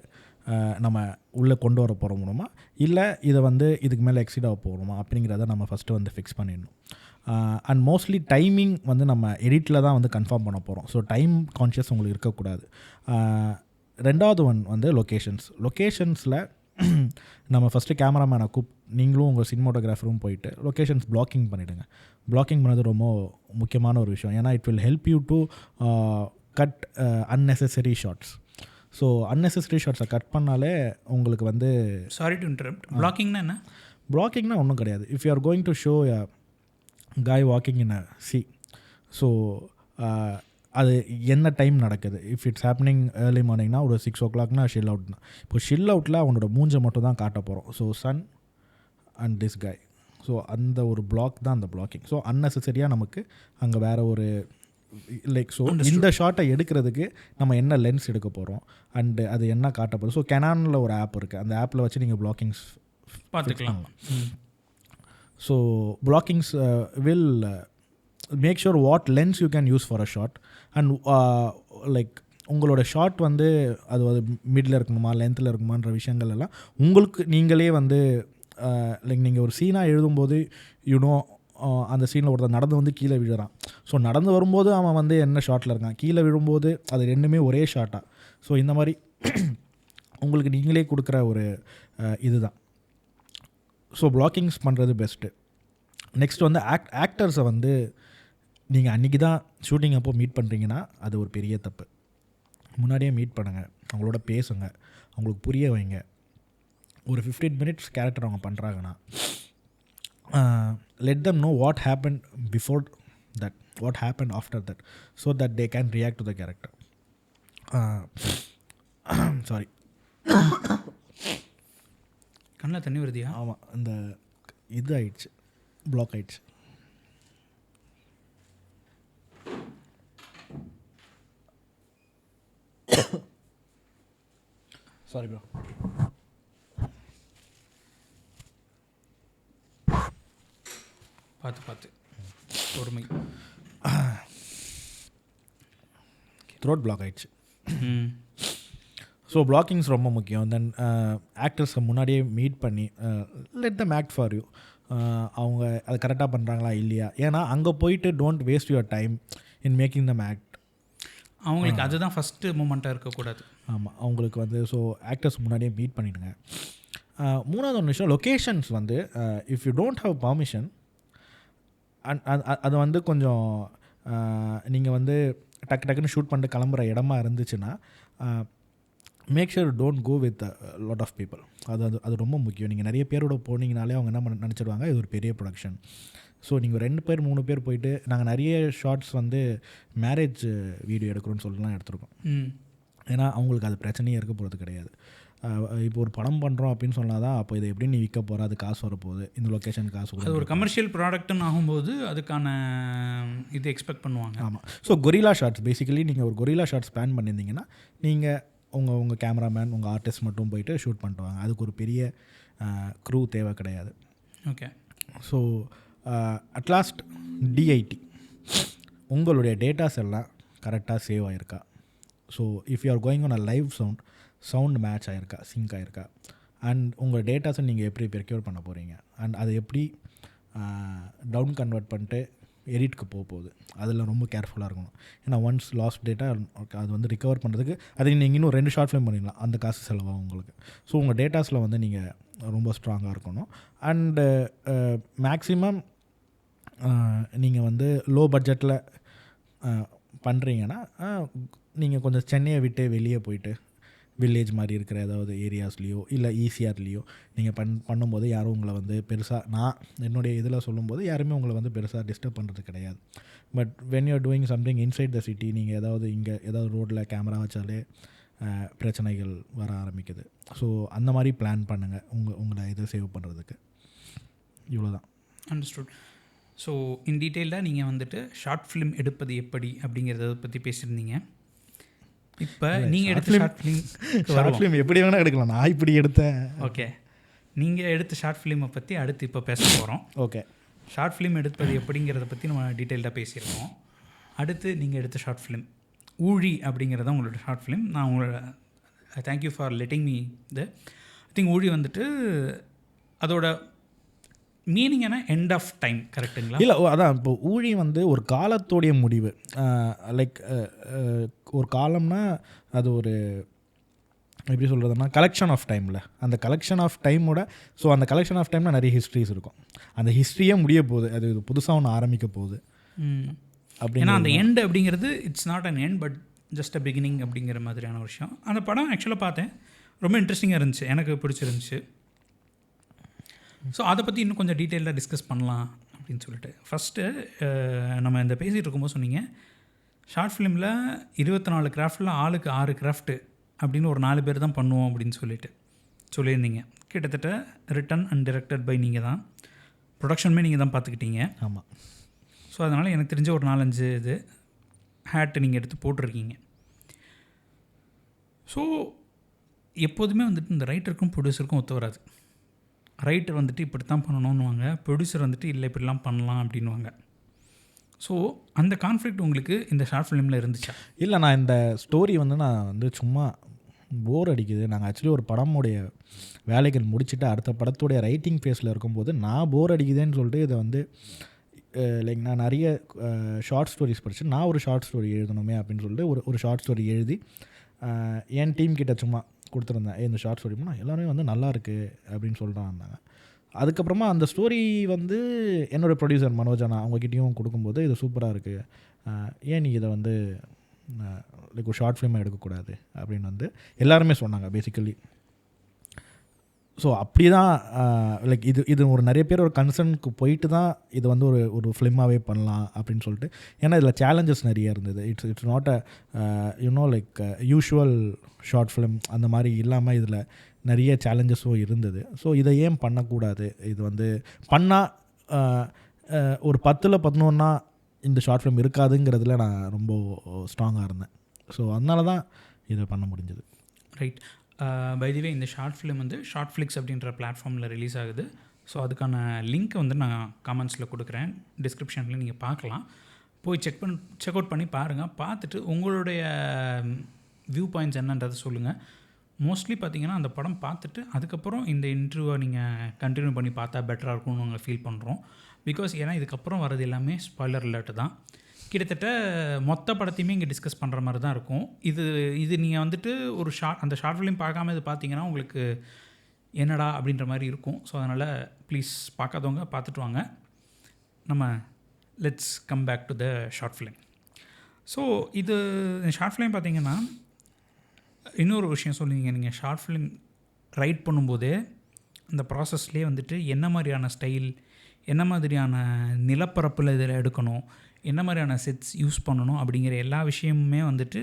நம்ம உள்ளே கொண்டு வர போகிறோமா, இல்லை இதை வந்து இதுக்கு மேலே எக்ஸீட் ஆக போகிறோமா அப்படிங்கிறத நம்ம ஃபஸ்ட்டு வந்து ஃபிக்ஸ் பண்ணிடணும். அண்ட் மோஸ்ட்லி டைமிங் வந்து நம்ம எடிட்டில் தான் வந்து கன்ஃபார்ம் பண்ண போகிறோம். ஸோ டைம் கான்ஷியஸ் உங்களுக்கு இருக்கக்கூடாது. ரெண்டாவது வந்து லொக்கேஷன்ஸில் நம்ம ஃபஸ்ட்டு கேமராமேனை நீங்களும் உங்கள் சினிமோட்டோகிராஃபரும் போயிட்டு லொக்கேஷன்ஸ் பிளாக்கிங் பண்ணிவிடுங்க. பிளாக்கிங் பண்ணது ரொம்ப முக்கியமான ஒரு விஷயம். ஏன்னா it will help you to cut unnecessary shots. So unnecessary ஷார்ட்ஸை கட் பண்ணாலே உங்களுக்கு வந்து சாரி டு இன்டரப்ட், பிளாக்கிங்னா என்ன? பிளாக்கிங்னா ஒன்றும் கிடையாது. If you are going to show a guy walking in a sea, so அது என்ன டைம் நடக்குது, இஃப் இட்ஸ் ஹேப்பனிங் ஏர்லி மார்னிங்னா ஒரு 6 o'clock ஷில் அவுட்னா, இப்போ ஷில் அவுட்டில் அவனோட மூஞ்சை மட்டும் தான் காட்ட போகிறோம். So sun and this guy, so அந்த ஒரு பிளாக் தான் அந்த பிளாக்கிங். ஸோ அன்னெசரியாக நமக்கு அங்கே வேறு ஒரு லைக் ஸோ இந்த ஷார்ட்டை எடுக்கிறதுக்கு நம்ம என்ன லென்ஸ் எடுக்க போகிறோம் அண்டு அது என்ன காட்ட போகிறோம். ஸோ கெனானில் ஒரு ஆப் இருக்குது, அந்த ஆப்பில் வச்சு நீங்கள் பிளாக்கிங்ஸ் பார்த்துக்கலாம். So blockings will make sure what lens you can use for a shot and like உங்களோட ஷார்ட் வந்து அது மிடில் இருக்கணுமா லென்த்தில் இருக்குமான்ற விஷயங்கள் எல்லாம் உங்களுக்கு நீங்களே வந்து லைக் நீங்கள் ஒரு சீனாக எழுதும்போது அந்த சீனில் ஒருத்தர் நடந்து வந்து கீழே விழுறான். ஸோ நடந்து வரும்போது அவன் வந்து என்ன ஷார்ட்டில் இருக்கான், கீழே விழும்போது அது ரெண்டுமே ஒரே ஷார்ட்டாக. ஸோ இந்த மாதிரி உங்களுக்கு நீங்களே கொடுக்குற ஒரு இதுதான். ஸோ பிளாக்கிங்ஸ் பண்ணுறது பெஸ்ட்டு. நெக்ஸ்ட் வந்து ஆக்டர்ஸை வந்து நீங்கள் அன்றைக்கி தான் ஷூட்டிங் அப்போ மீட் பண்ணுறீங்கன்னா அது ஒரு பெரிய தப்பு. முன்னாடியே மீட் பண்ணுங்கள், அவங்களோட பேசுங்க, அவங்களுக்கு புரிய வைங்க. ஒரு 15 minutes கேரக்டர் அவங்க பண்ணுறாங்கன்னா let them know what happened before that, what happened after that, so that they can react to the character. Sorry, கண்ணில் தண்ணி வருதியா? ஆமாம், இந்த இது ஆயிடுச்சு, பிளாக் ஆயிடுச்சு. Sorry bro. பார்த்து பொறுமை. த்ரோட் பிளாக் ஆயிடுச்சு. ஸோ பிளாக்கிங்ஸ் ரொம்ப முக்கியம். தென் ஆக்டர்ஸை முன்னாடியே மீட் பண்ணி let them act for you. அவங்க அது கரெக்டாக பண்ணுறாங்களா இல்லையா, ஏன்னா அங்கே போயிட்டு don't waste your time in making them act. அவங்களுக்கு அதுதான் ஃபஸ்ட்டு மூமெண்ட்டாக இருக்கக்கூடாது. ஆமாம், அவங்களுக்கு வந்து ஸோ ஆக்டர்ஸ் முன்னாடியே மீட் பண்ணிவிடுங்க. மூணாவது ஒன்று விஷயம், லொக்கேஷன்ஸ் வந்து if you don't have permission அது வந்து கொஞ்சம் நீங்கள் வந்து டக்குன்னு ஷூட் பண்ணிட்டு கிளம்புற இடமா இருந்துச்சுன்னா make sure don't go with lot of people. அது ரொம்ப முக்கியம். நீங்கள் நிறைய பேரோட போனீங்கனாலே அவங்க என்ன நினச்சிடுவாங்க, இது ஒரு பெரிய ப்ரொடக்ஷன். ஸோ நீங்கள் 2 பேர் 3 பேர் போயிட்டு நாங்கள் நிறைய ஷார்ட்ஸ் வந்து மேரேஜ் வீடியோ எடுக்கிறோன்னு சொல்லிட்டுலாம் எடுத்துருக்கோம். ஏன்னா அவங்களுக்கு அது பிரச்சனையே இருக்க போகிறது கிடையாது. இப்போ ஒரு படம் பண்ணுறோம் அப்படின்னு சொன்னால் தான் அப்போ இதை எப்படி நீ விற்க போகிற, அது காசு வரப்போகுது, இந்த லொக்கேஷன் காசு, அது ஒரு கமர்ஷியல் ப்ராடக்ட்னு ஆகும்போது அதுக்கான இது எக்ஸ்பெக்ட் பண்ணுவாங்க. ஆமாம். ஸோ கொரில்லா ஷார்ட்ஸ் பேசிக்கலி நீங்கள் ஒரு கொரில்லா ஷார்ட்ஸ் பிளான் பண்ணியிருந்தீங்கன்னா நீங்கள் உங்கள் கேமராமேன் உங்கள் ஆர்டிஸ்ட் மட்டும் போயிட்டு ஷூட் பண்ணிட்டு வாங்க. அதுக்கு ஒரு பெரிய க்ரூ தேவை கிடையாது. ஓகே. ஸோ அட்லாஸ்ட் டிஐடி உங்களுடைய டேட்டாஸ் எல்லாம் கரெக்டாக சேவ் ஆகிருக்கா. So if you are going on a live sound match ஆகிருக்கா, சிங்க் ஆகிருக்கா, அண்ட் உங்கள் டேட்டாஸை நீங்கள் எப்படி ரெக்யூர் பண்ண போகிறீங்க, அண்ட் அதை எப்படி டவுன் கன்வெர்ட் பண்ணிட்டு எடிட்க்கு போகுது, அதில் ரொம்ப கேர்ஃபுல்லாக இருக்கணும். ஏன்னா ஒன்ஸ் லாஸ்ட் டேட்டா அது வந்து ரிகவர் பண்ணுறதுக்கு அதுக்கு நீங்கள் இன்னும் 2 ஷார்ட் ஃபிலிம் பண்ணிடலாம், அந்த காசு செலவாகும் உங்களுக்கு. ஸோ உங்கள் டேட்டாஸில் வந்து நீங்கள் ரொம்ப ஸ்ட்ராங்காக இருக்கணும். அண்டு மேக்ஸிமம் நீங்கள் வந்து லோ பட்ஜெட்டில் பண்ணுறீங்கன்னா நீங்கள் கொஞ்சம் சென்னையை விட்டு வெளியே போயிட்டு வில்லேஜ் மாதிரி இருக்கிற ஏதாவது ஏரியாஸ்லேயோ இல்லை ஈசிஆர்லேயோ நீங்கள் பண்ணும்போது யாரும் உங்களை வந்து பெருசாக நான் என்னுடைய இதில் சொல்லும்போது யாருமே உங்களை வந்து பெருசாக டிஸ்டர்ப் பண்ணுறது கிடையாது. But when you're doing something inside the city, நீங்கள் இங்கே ஏதாவது ரோட்டில் கேமரா வச்சாலே பிரச்சனைகள் வர ஆரம்பிக்குது. ஸோ அந்த மாதிரி பிளான் பண்ணுங்கள் உங்களை இதை சேவ் பண்ணுறதுக்கு. இவ்வளோதான். அண்டர்ஸ்டுட். ஸோ இன் டீட்டெயிலாக நீங்கள் வந்துட்டு ஷார்ட் ஃபிலிம் எடுப்பது எப்படி அப்படிங்கிறத பற்றி பேசியிருந்தீங்க. இப்போ நீங்கள் எடுத்த ஷார்ட் ஃபிலிம் எப்படி வேணால் எடுக்கலாம். நான் இப்படி எடுத்தேன். ஓகே, நீங்கள் எடுத்த ஷார்ட் ஃபிலிமை பற்றி அடுத்து இப்போ பேச போகிறோம். ஓகே, ஷார்ட் ஃபிலிம் எடுப்பது எப்படிங்கிறத பற்றி நம்ம டீட்டெயில்டாக பேசியிருக்கோம். அடுத்து நீங்கள் எடுத்த ஷார்ட் ஃபிலிம் ஊழி அப்படிங்கிறத உங்களோட ஷார்ட் ஃபிலிம். நான் உங்களோட thank you for letting me I think ஊழி வந்துட்டு அதோட மீனிங் என்ன, எண்ட் ஆஃப் டைம், கரெக்டுங்களா? இல்லை, அதான் இப்போ ஊழி வந்து ஒரு காலத்தோடைய முடிவு. லைக் ஒரு காலம்னா அது ஒரு எப்படி சொல்கிறதுனா கலெக்ஷன் ஆஃப் டைமில், அந்த கலெக்ஷன் ஆஃப் டைமோட ஸோ அந்த கலெக்ஷன் ஆஃப் டைமில் நிறைய ஹிஸ்ட்ரிஸ் இருக்கும். அந்த ஹிஸ்ட்ரியே முடிய போகுது, அது புதுசாக ஒன்று ஆரம்பிக்க போகுது. ஏன்னா அந்த எண்ட் அப்படிங்கிறது it's not an end but just a beginning அப்படிங்கிற மாதிரியான ஒரு விஷயம். அந்த படம் ஆக்சுவலாக பார்த்தேன், ரொம்ப இன்ட்ரெஸ்டிங்காக இருந்துச்சு, எனக்கு பிடிச்சிருந்துச்சு. ஸோ அதை பற்றி இன்னும் கொஞ்சம் டீட்டெயிலாக டிஸ்கஸ் பண்ணலாம் அப்படின்னு சொல்லிட்டு ஃபஸ்ட்டு நம்ம இந்த பேசிகிட்டு இருக்கும்போது சொன்னீங்க ஷார்ட் ஃபிலிமில் 24 கிராஃப்டில் ஆளுக்கு 6 கிராஃப்ட்டு அப்படின்னு ஒரு 4 பேர் தான் பண்ணுவோம் அப்படின்னு சொல்லியிருந்தீங்க. கிட்டத்தட்ட ரிட்டன் அண்ட் டிரெக்டட் பை நீங்கள் தான், ப்ரொடக்ஷனுமே நீங்கள் தான் பார்த்துக்கிட்டீங்க. ஆமாம். ஸோ அதனால் எனக்கு தெரிஞ்ச ஒரு 4-5 இது ஹேட்டு நீங்கள் எடுத்து போட்டிருக்கீங்க. ஸோ எப்போதுமே வந்துட்டு இந்த ரைட்டருக்கும் ப்ரொடியூசருக்கும் ஒத்து வராது. ரைட்டர் வந்துட்டு இப்படி தான் பண்ணணுன்னுவாங்க, ப்ரொடியூசர் வந்துட்டு இல்லை இப்படிலாம் பண்ணலாம் அப்படின்வாங்க. ஸோ அந்த கான்ஃப்ளிக்ட் உங்களுக்கு இந்த ஷார்ட் ஃபிலிமில் இருந்துச்சா? இல்லை, நான் இந்த ஸ்டோரி வந்து சும்மா போர் அடிக்குது. நாங்கள் ஆக்சுவலி ஒரு படமுடைய வேலைகள் முடிச்சுட்டு அடுத்த படத்துடைய ரைட்டிங் ஃபேஸில் இருக்கும்போது நான் போர் அடிக்குதுன்னு சொல்லிட்டு இதை வந்து லைக் நான் நிறைய ஷார்ட் ஸ்டோரிஸ் படித்து நான் ஒரு ஷார்ட் ஸ்டோரி எழுதணுமே அப்படின்னு சொல்லிட்டு ஒரு ஷார்ட் ஸ்டோரி எழுதி என் டீம் கிட்ட சும்மா கொடுத்துருந்தேன். இந்த ஷார்ட் ஸ்டோரி போனால் எல்லாருமே வந்து நல்லா இருக்குது அப்படின்னு சொல்கிறாங்க. அதுக்கப்புறமா அந்த ஸ்டோரி வந்து என்னோடய ப்ரொடியூசர் மனோஜனா அவங்ககிட்டையும் கொடுக்கும்போது இது சூப்பராக இருக்குது, ஏன் நீ இதை வந்து லைக் ஒரு ஷார்ட் ஃபிலிமாக எடுக்கக்கூடாது அப்படின்னு வந்து எல்லாருமே சொன்னாங்க பேசிக்கலி. ஸோ அப்படி தான் லைக் இது ஒரு நிறைய பேர் ஒரு கன்சர்னுக்கு போயிட்டு தான் இது வந்து ஒரு ஃபிலிமாகவே பண்ணலாம் அப்படின்னு சொல்லிட்டு. ஏன்னா இதில் சேலஞ்சஸ் நிறைய இருந்தது. It's not you know like usual short film அந்த மாதிரி இல்லாமல் இதில் நிறைய சேலஞ்சஸும் இருந்தது. ஸோ இதை ஏன் பண்ணக்கூடாது, இது வந்து பண்ணால் ஒரு 10ல் 11 இந்த ஷார்ட் ஃபிலிம் இருக்காதுங்கிறதுல நான் ரொம்ப ஸ்ட்ராங்காக இருந்தேன். ஸோ அதனால தான் இதை பண்ண முடிஞ்சது. ரைட். பை தி வே இந்த ஷார்ட் ஃபிலிம் வந்து ஷார்ட் ஃப்ளிக்ஸ் அப்படின்ற பிளாட்ஃபார்மில் ரிலீஸ் ஆகுது. ஸோ அதுக்கான லிங்க்கை வந்து நான் காமெண்ட்ஸில் கொடுக்குறேன், டிஸ்கிரிப்ஷனில் நீங்கள் பார்க்கலாம். போய் செக் அவுட் பண்ணி பாருங்கள். பார்த்துட்டு உங்களுடைய வியூ பாயிண்ட்ஸ் என்னன்றதை சொல்லுங்கள். மோஸ்ட்லி பார்த்தீங்கன்னா அந்த படம் பார்த்துட்டு அதுக்கப்புறம் இந்த இன்டர்வியூவை நீங்கள் கண்டினியூ பண்ணி பார்த்தா பெட்டராக இருக்கும்னு நாங்கள் ஃபீல் பண்ணுறோம். பிகாஸ் ஏன்னா இதுக்கப்புறம் வரது எல்லாமே ஸ்பாய்லர் அலர்ட் தான். கிட்டத்தட்ட மொத்த படத்தையுமே இங்கே டிஸ்கஸ் பண்ணுற மாதிரி தான் இருக்கும். இது நீங்கள் வந்துட்டு ஒரு அந்த ஷார்ட் ஃபிலிம் பார்க்காம இது பார்த்தீங்கன்னா உங்களுக்கு என்னடா அப்படின்ற மாதிரி இருக்கும். ஸோ அதனால் ப்ளீஸ் பார்க்காதவங்க பார்த்துட்டு வாங்க. நம்ம let's come back to the short film. So இது ஷார்ட் ஃபிலிம் பார்த்தீங்கன்னா இன்னொரு விஷயம் சொல்லுவீங்க, நீங்கள் ஷார்ட் ஃபிலிம் ரைட் பண்ணும்போதே அந்த ப்ராசஸ்லேயே வந்துட்டு என்ன மாதிரியான ஸ்டைல், என்ன மாதிரியான நிலப்பரப்பில் இதில் எடுக்கணும், என்ன மாதிரியான செட்ஸ் யூஸ் பண்ணணும் அப்படிங்கிற எல்லா விஷயமுமே வந்துட்டு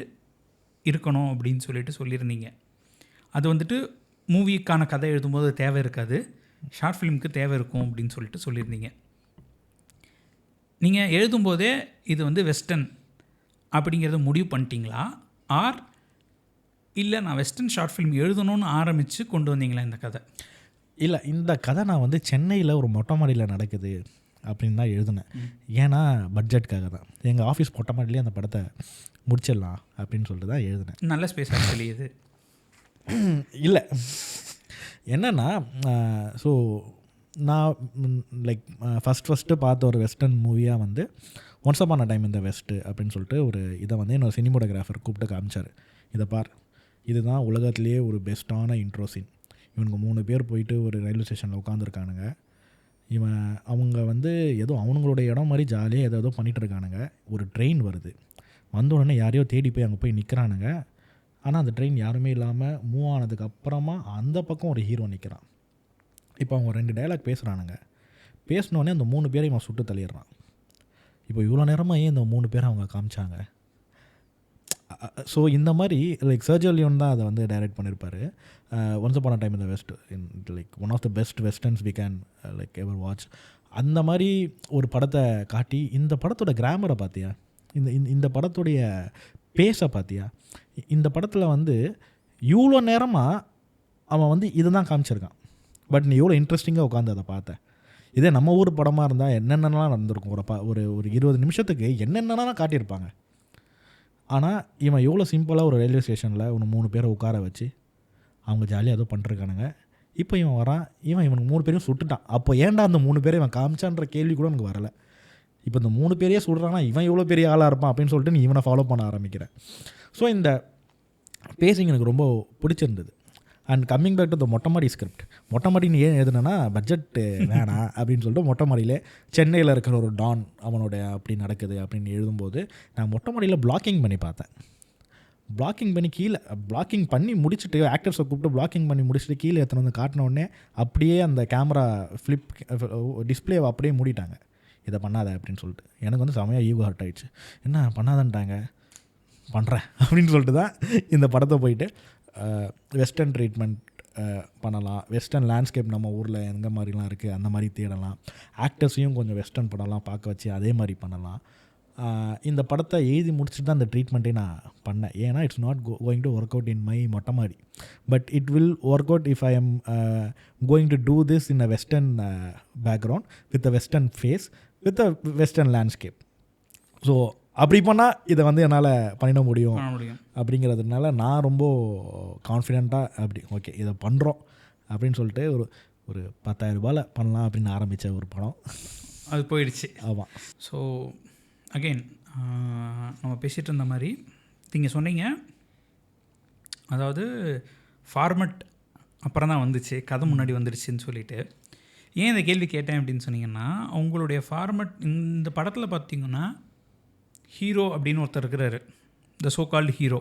இருக்கணும் அப்படின்னு சொல்லியிருந்தீங்க. அது வந்துட்டு மூவிக்கான கதை எழுதும்போது தேவை இருக்காது, ஷார்ட் ஃபிலிமுக்கு தேவை இருக்கும் அப்படின்னு சொல்லியிருந்தீங்க. நீங்கள் எழுதும்போதே இது வந்து வெஸ்டர்ன் அப்படிங்கிறத முடிவு பண்ணிட்டீங்களா, ஆர் இல்லை நான் வெஸ்டர்ன் ஷார்ட் ஃபிலிம் எழுதணும்னு ஆரம்பித்து கொண்டு வந்தீங்களா இந்த கதை? இல்லை, இந்த கதை நான் வந்து சென்னையில் ஒரு மொட்டை மாடியில் நடக்குது அப்படின்னு தான் எழுதினேன். ஏன்னா பட்ஜெட்டுக்காக தான். எங்கள் ஆஃபீஸ் மொட்டை மாடிலே அந்த படத்தை முடிச்சிடலாம் அப்படின்னு சொல்லிட்டு தான் எழுதினேன். நல்ல ஸ்பேஸ் ஆக்சுவலி இது. இல்லை என்னென்னா, ஸோ நான் லைக் ஃபஸ்ட்டு பார்த்த ஒரு வெஸ்டர்ன் மூவியாக வந்து once upon a time in the west அப்படின்னு சொல்லிட்டு ஒரு இதை வந்து என்னோட சினிமோட்டோகிராஃபர் கூப்பிட்டு காமிச்சார். இதை பார், இதுதான் உலகத்துலேயே ஒரு பெஸ்ட்டான இன்ட்ரோ சீன். இவனுக்கு 3 பேர் போயிட்டு ஒரு ரயில்வே ஸ்டேஷனில் உட்காந்துருக்கானுங்க. அவங்க வந்து ஏதோ அவனுங்களோட இடம் மாதிரி ஜாலியாக ஏதோ பண்ணிகிட்டு இருக்கானுங்க. ஒரு ட்ரெயின் வருது, வந்த உடனே யாரையோ தேடி போய் அங்கே போய் நிற்கிறானுங்க. ஆனால் அந்த ட்ரெயின் யாருமே இல்லாமல் மூவ் ஆனதுக்கப்புறமா அந்த பக்கம் ஒரு ஹீரோ நிற்கிறான். இப்போ அவங்க 2 டைலாக் பேசுகிறானுங்க. பேசினோடனே அந்த 3 பேரையும் அவன் சுட்டு தள்ளிடுறான். இப்போ இவ்வளோ நேரமாக ஏன் இந்த 3 பேரை அவங்க காமிச்சாங்க? ஸோ இந்த மாதிரி லைக் சர்ஜியோ லியோன் தான் அதை வந்து டைரக்ட் பண்ணியிருப்பார். Once upon a time in the west, like one of the best westerns we can like ever watch. அந்த மாதிரி ஒரு படத்தை காட்டி இந்த படத்தோட கிராமரை பார்த்தியா, இந்த படத்துடைய பேஸை பார்த்தியா, இந்த படத்தில் வந்து இவ்வளோ நேரமாக அவன் வந்து இதை தான் காமிச்சிருக்கான். பட் நீ எவ்வளோ இன்ட்ரெஸ்டிங்காக உட்காந்து அதை பார்த்தேன். இதே நம்ம ஊர் படமாக இருந்தால் என்னென்னலாம் நடந்திருக்கும். ஒரு 20 நிமிஷத்துக்கு என்னென்னலாம் காட்டியிருப்பாங்க. ஆனால் இவன் எவ்வளோ சிம்பிளாக ஒரு ரயில்வே ஸ்டேஷனில் ஒன்று 3 பேரை உட்கார வச்சு அவங்க ஜாலியாக ஏதோ பண்ணிருக்கானுங்க. இப்போ இவன் வரான், இவனுக்கு 3 பேரையும் சுட்டுட்டான். அப்போ ஏன்டா அந்த 3 பேரை இவன் காமிச்சான்ற கேள்வி கூட எனக்கு வரலை. இப்போ இந்த 3 பேரையே சுடுறான்னா இவன் எவ்வளோ பெரிய ஆளாக இருப்பான் அப்படின்னு சொல்லிட்டு நீ இவனை ஃபாலோ பண்ண ஆரம்பிக்கிறேன். ஸோ இந்த பேசிங் எனக்கு ரொம்ப பிடிச்சிருந்தது. And coming back to the மொட்டை மாடி ஸ்கிரிப்ட். மொட்டை மாடின்னு ஏன் எழுதுனா பட்ஜெட் வேணாம் அப்படின்னு சொல்லிட்டு மொட்டை மாடியில் சென்னையில் இருக்கிற ஒரு டான் அவனோட அப்படி நடக்குது அப்படின்னு எழுதும்போது நான் மொட்டை மாடியில் பிளாக்கிங் பண்ணி பார்த்தேன். பிளாக்கிங் பண்ணி கீழே பிளாக்கிங் பண்ணி முடிச்சுட்டு ஆக்டர்ஸை கூப்பிட்டு பிளாக்கிங் பண்ணி முடிச்சுட்டு கீழே எத்தனை வந்து காட்டின உடனே அப்படியே அந்த கேமரா ஃப்ளிப் டிஸ்பிளேவை அப்படியே மூடிட்டாங்க. இதை பண்ணாத அப்படின்னு சொல்லிட்டு எனக்கு வந்து செமையாக ஈகோ ஹர்ட் ஆகிடுச்சு. என்ன பண்ணாதன்ட்டாங்க, பண்ணுறேன் அப்படின்னு சொல்லிட்டு தான் இந்த படத்தை போயிட்டு வெஸ்டர்ன் ட்ரீட்மெண்ட் பண்ணலாம். வெஸ்டர்ன் லேண்ட்ஸ்கேப் நம்ம ஊரில் எந்த மாதிரிலாம் இருக்குது அந்த மாதிரி தேடலாம். ஆக்டர்ஸையும் கொஞ்சம் வெஸ்டர்ன் படம்லாம் பார்க்க வச்சு அதே மாதிரி பண்ணலாம். இந்த படத்தை எழுதி முடிச்சுட்டு தான் அந்த ட்ரீட்மெண்ட்டே நான் பண்ணேன். ஏன்னா it's not going to work out in my மொட்டை மாடி, but it will work out if I am going to do this in a western background with a western face with a western landscape. So அப்படி பண்ணால் இதை வந்து என்னால் பண்ணிட முடியும் அப்படிங்கிறதுனால நான் ரொம்ப கான்ஃபிடெண்ட்டாக அப்படி ஓகே இதை பண்ணுறோம் அப்படின்னு சொல்லிட்டு ஒரு 10,000 ரூபாயில் பண்ணலாம் அப்படின்னு ஆரம்பித்த ஒரு படம் அது போயிடுச்சு. ஆமாம். ஸோ அகெயின் நம்ம பேசிகிட்டு இருந்த மாதிரி நீங்கள் சொன்னீங்க, அதாவது ஃபார்மட் அப்புறம் தான் வந்துச்சு, கதை முன்னாடி வந்துடுச்சுன்னு சொல்லிட்டு. ஏன் இந்த கேள்வி கேட்டேன் அப்படின்னு சொன்னீங்கன்னா, உங்களுடைய ஃபார்மட் இந்த படத்தில் பார்த்தீங்கன்னா ஹீரோ அப்படின்னு ஒருத்தர் இருக்கிறாரு, த சோ கால்டு ஹீரோ.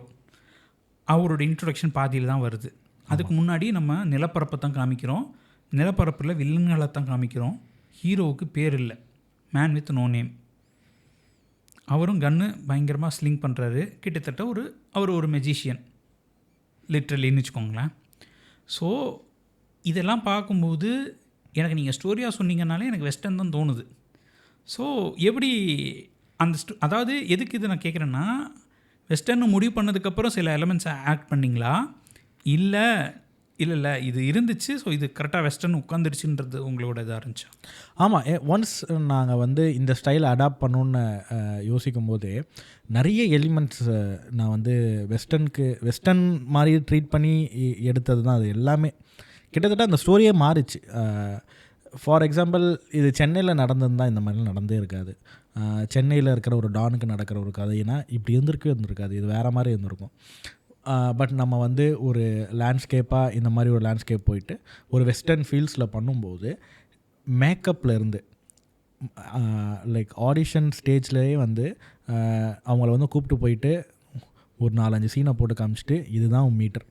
அவரோட இன்ட்ரொடக்ஷன் பாதியில் தான் வருது. அதுக்கு முன்னாடி நம்ம நிலப்பரப்பை தான் காமிக்கிறோம். நிலப்பரப்பில் வில்லன்களை தான் காமிக்கிறோம். ஹீரோவுக்கு பேர் இல்லை, மேன் வித் நோ நேம். அவரும் கன்று பயங்கரமாக ஸ்லிங் பண்ணுறாரு. கிட்டத்தட்ட அவர் ஒரு மெஜிஷியன் லிட்ரலின்னு வச்சுக்கோங்களேன். ஸோ இதெல்லாம் பார்க்கும்போது எனக்கு நீங்கள் ஸ்டோரியாக சொன்னீங்கன்னாலே எனக்கு வெஸ்டர்ன் தான் தோணுது. ஸோ எப்படி அந்த அதாவது எதுக்கு இது நான் கேட்குறேன்னா, வெஸ்டர்னு முடிவு பண்ணதுக்கப்புறம் சில எலமெண்ட்ஸை ஆக்ட் பண்ணிங்களா, இல்லை இது இருந்துச்சு ஸோ இது கரெக்டாக வெஸ்டர்ன் உட்காந்துருச்சுன்றது உங்களோட இதாக இருந்துச்சா? ஆமாம். ஒன்ஸ் நாங்கள் வந்து இந்த ஸ்டைலை அடாப்ட் பண்ணணுன்னு யோசிக்கும் போது நிறைய எலிமெண்ட்ஸ் நான் வந்து வெஸ்டர்ன் மாதிரி ட்ரீட் பண்ணி எடுத்தது தான். அது எல்லாமே கிட்டத்தட்ட அந்த ஸ்டோரியே மாறிச்சு. ஃபார் எக்ஸாம்பிள் இது சென்னையில் நடந்திருந்தால் இந்த மாதிரிலாம் நடந்தே இருக்காது. சென்னையில் இருக்கிற ஒரு டானுக்கு நடக்கிற ஒரு கதைனா இப்படி இருந்திருக்காது, இது வேறு மாதிரி இருந்திருக்கும். பட் நம்ம வந்து ஒரு லேண்ட்ஸ்கேப்பாக இந்த மாதிரி ஒரு லேண்ட்ஸ்கேப் போயிட்டு ஒரு வெஸ்டர்ன் ஃபீல்ட்ஸில் பண்ணும்போது மேக்கப்லேருந்து லைக் ஆடிஷன் ஸ்டேஜ்லேயே வந்து அவங்கள வந்து கூப்பிட்டு போயிட்டு ஒரு 4-5 சீனை போட்டு காமிச்சிட்டு இதுதான் மீட்டர்,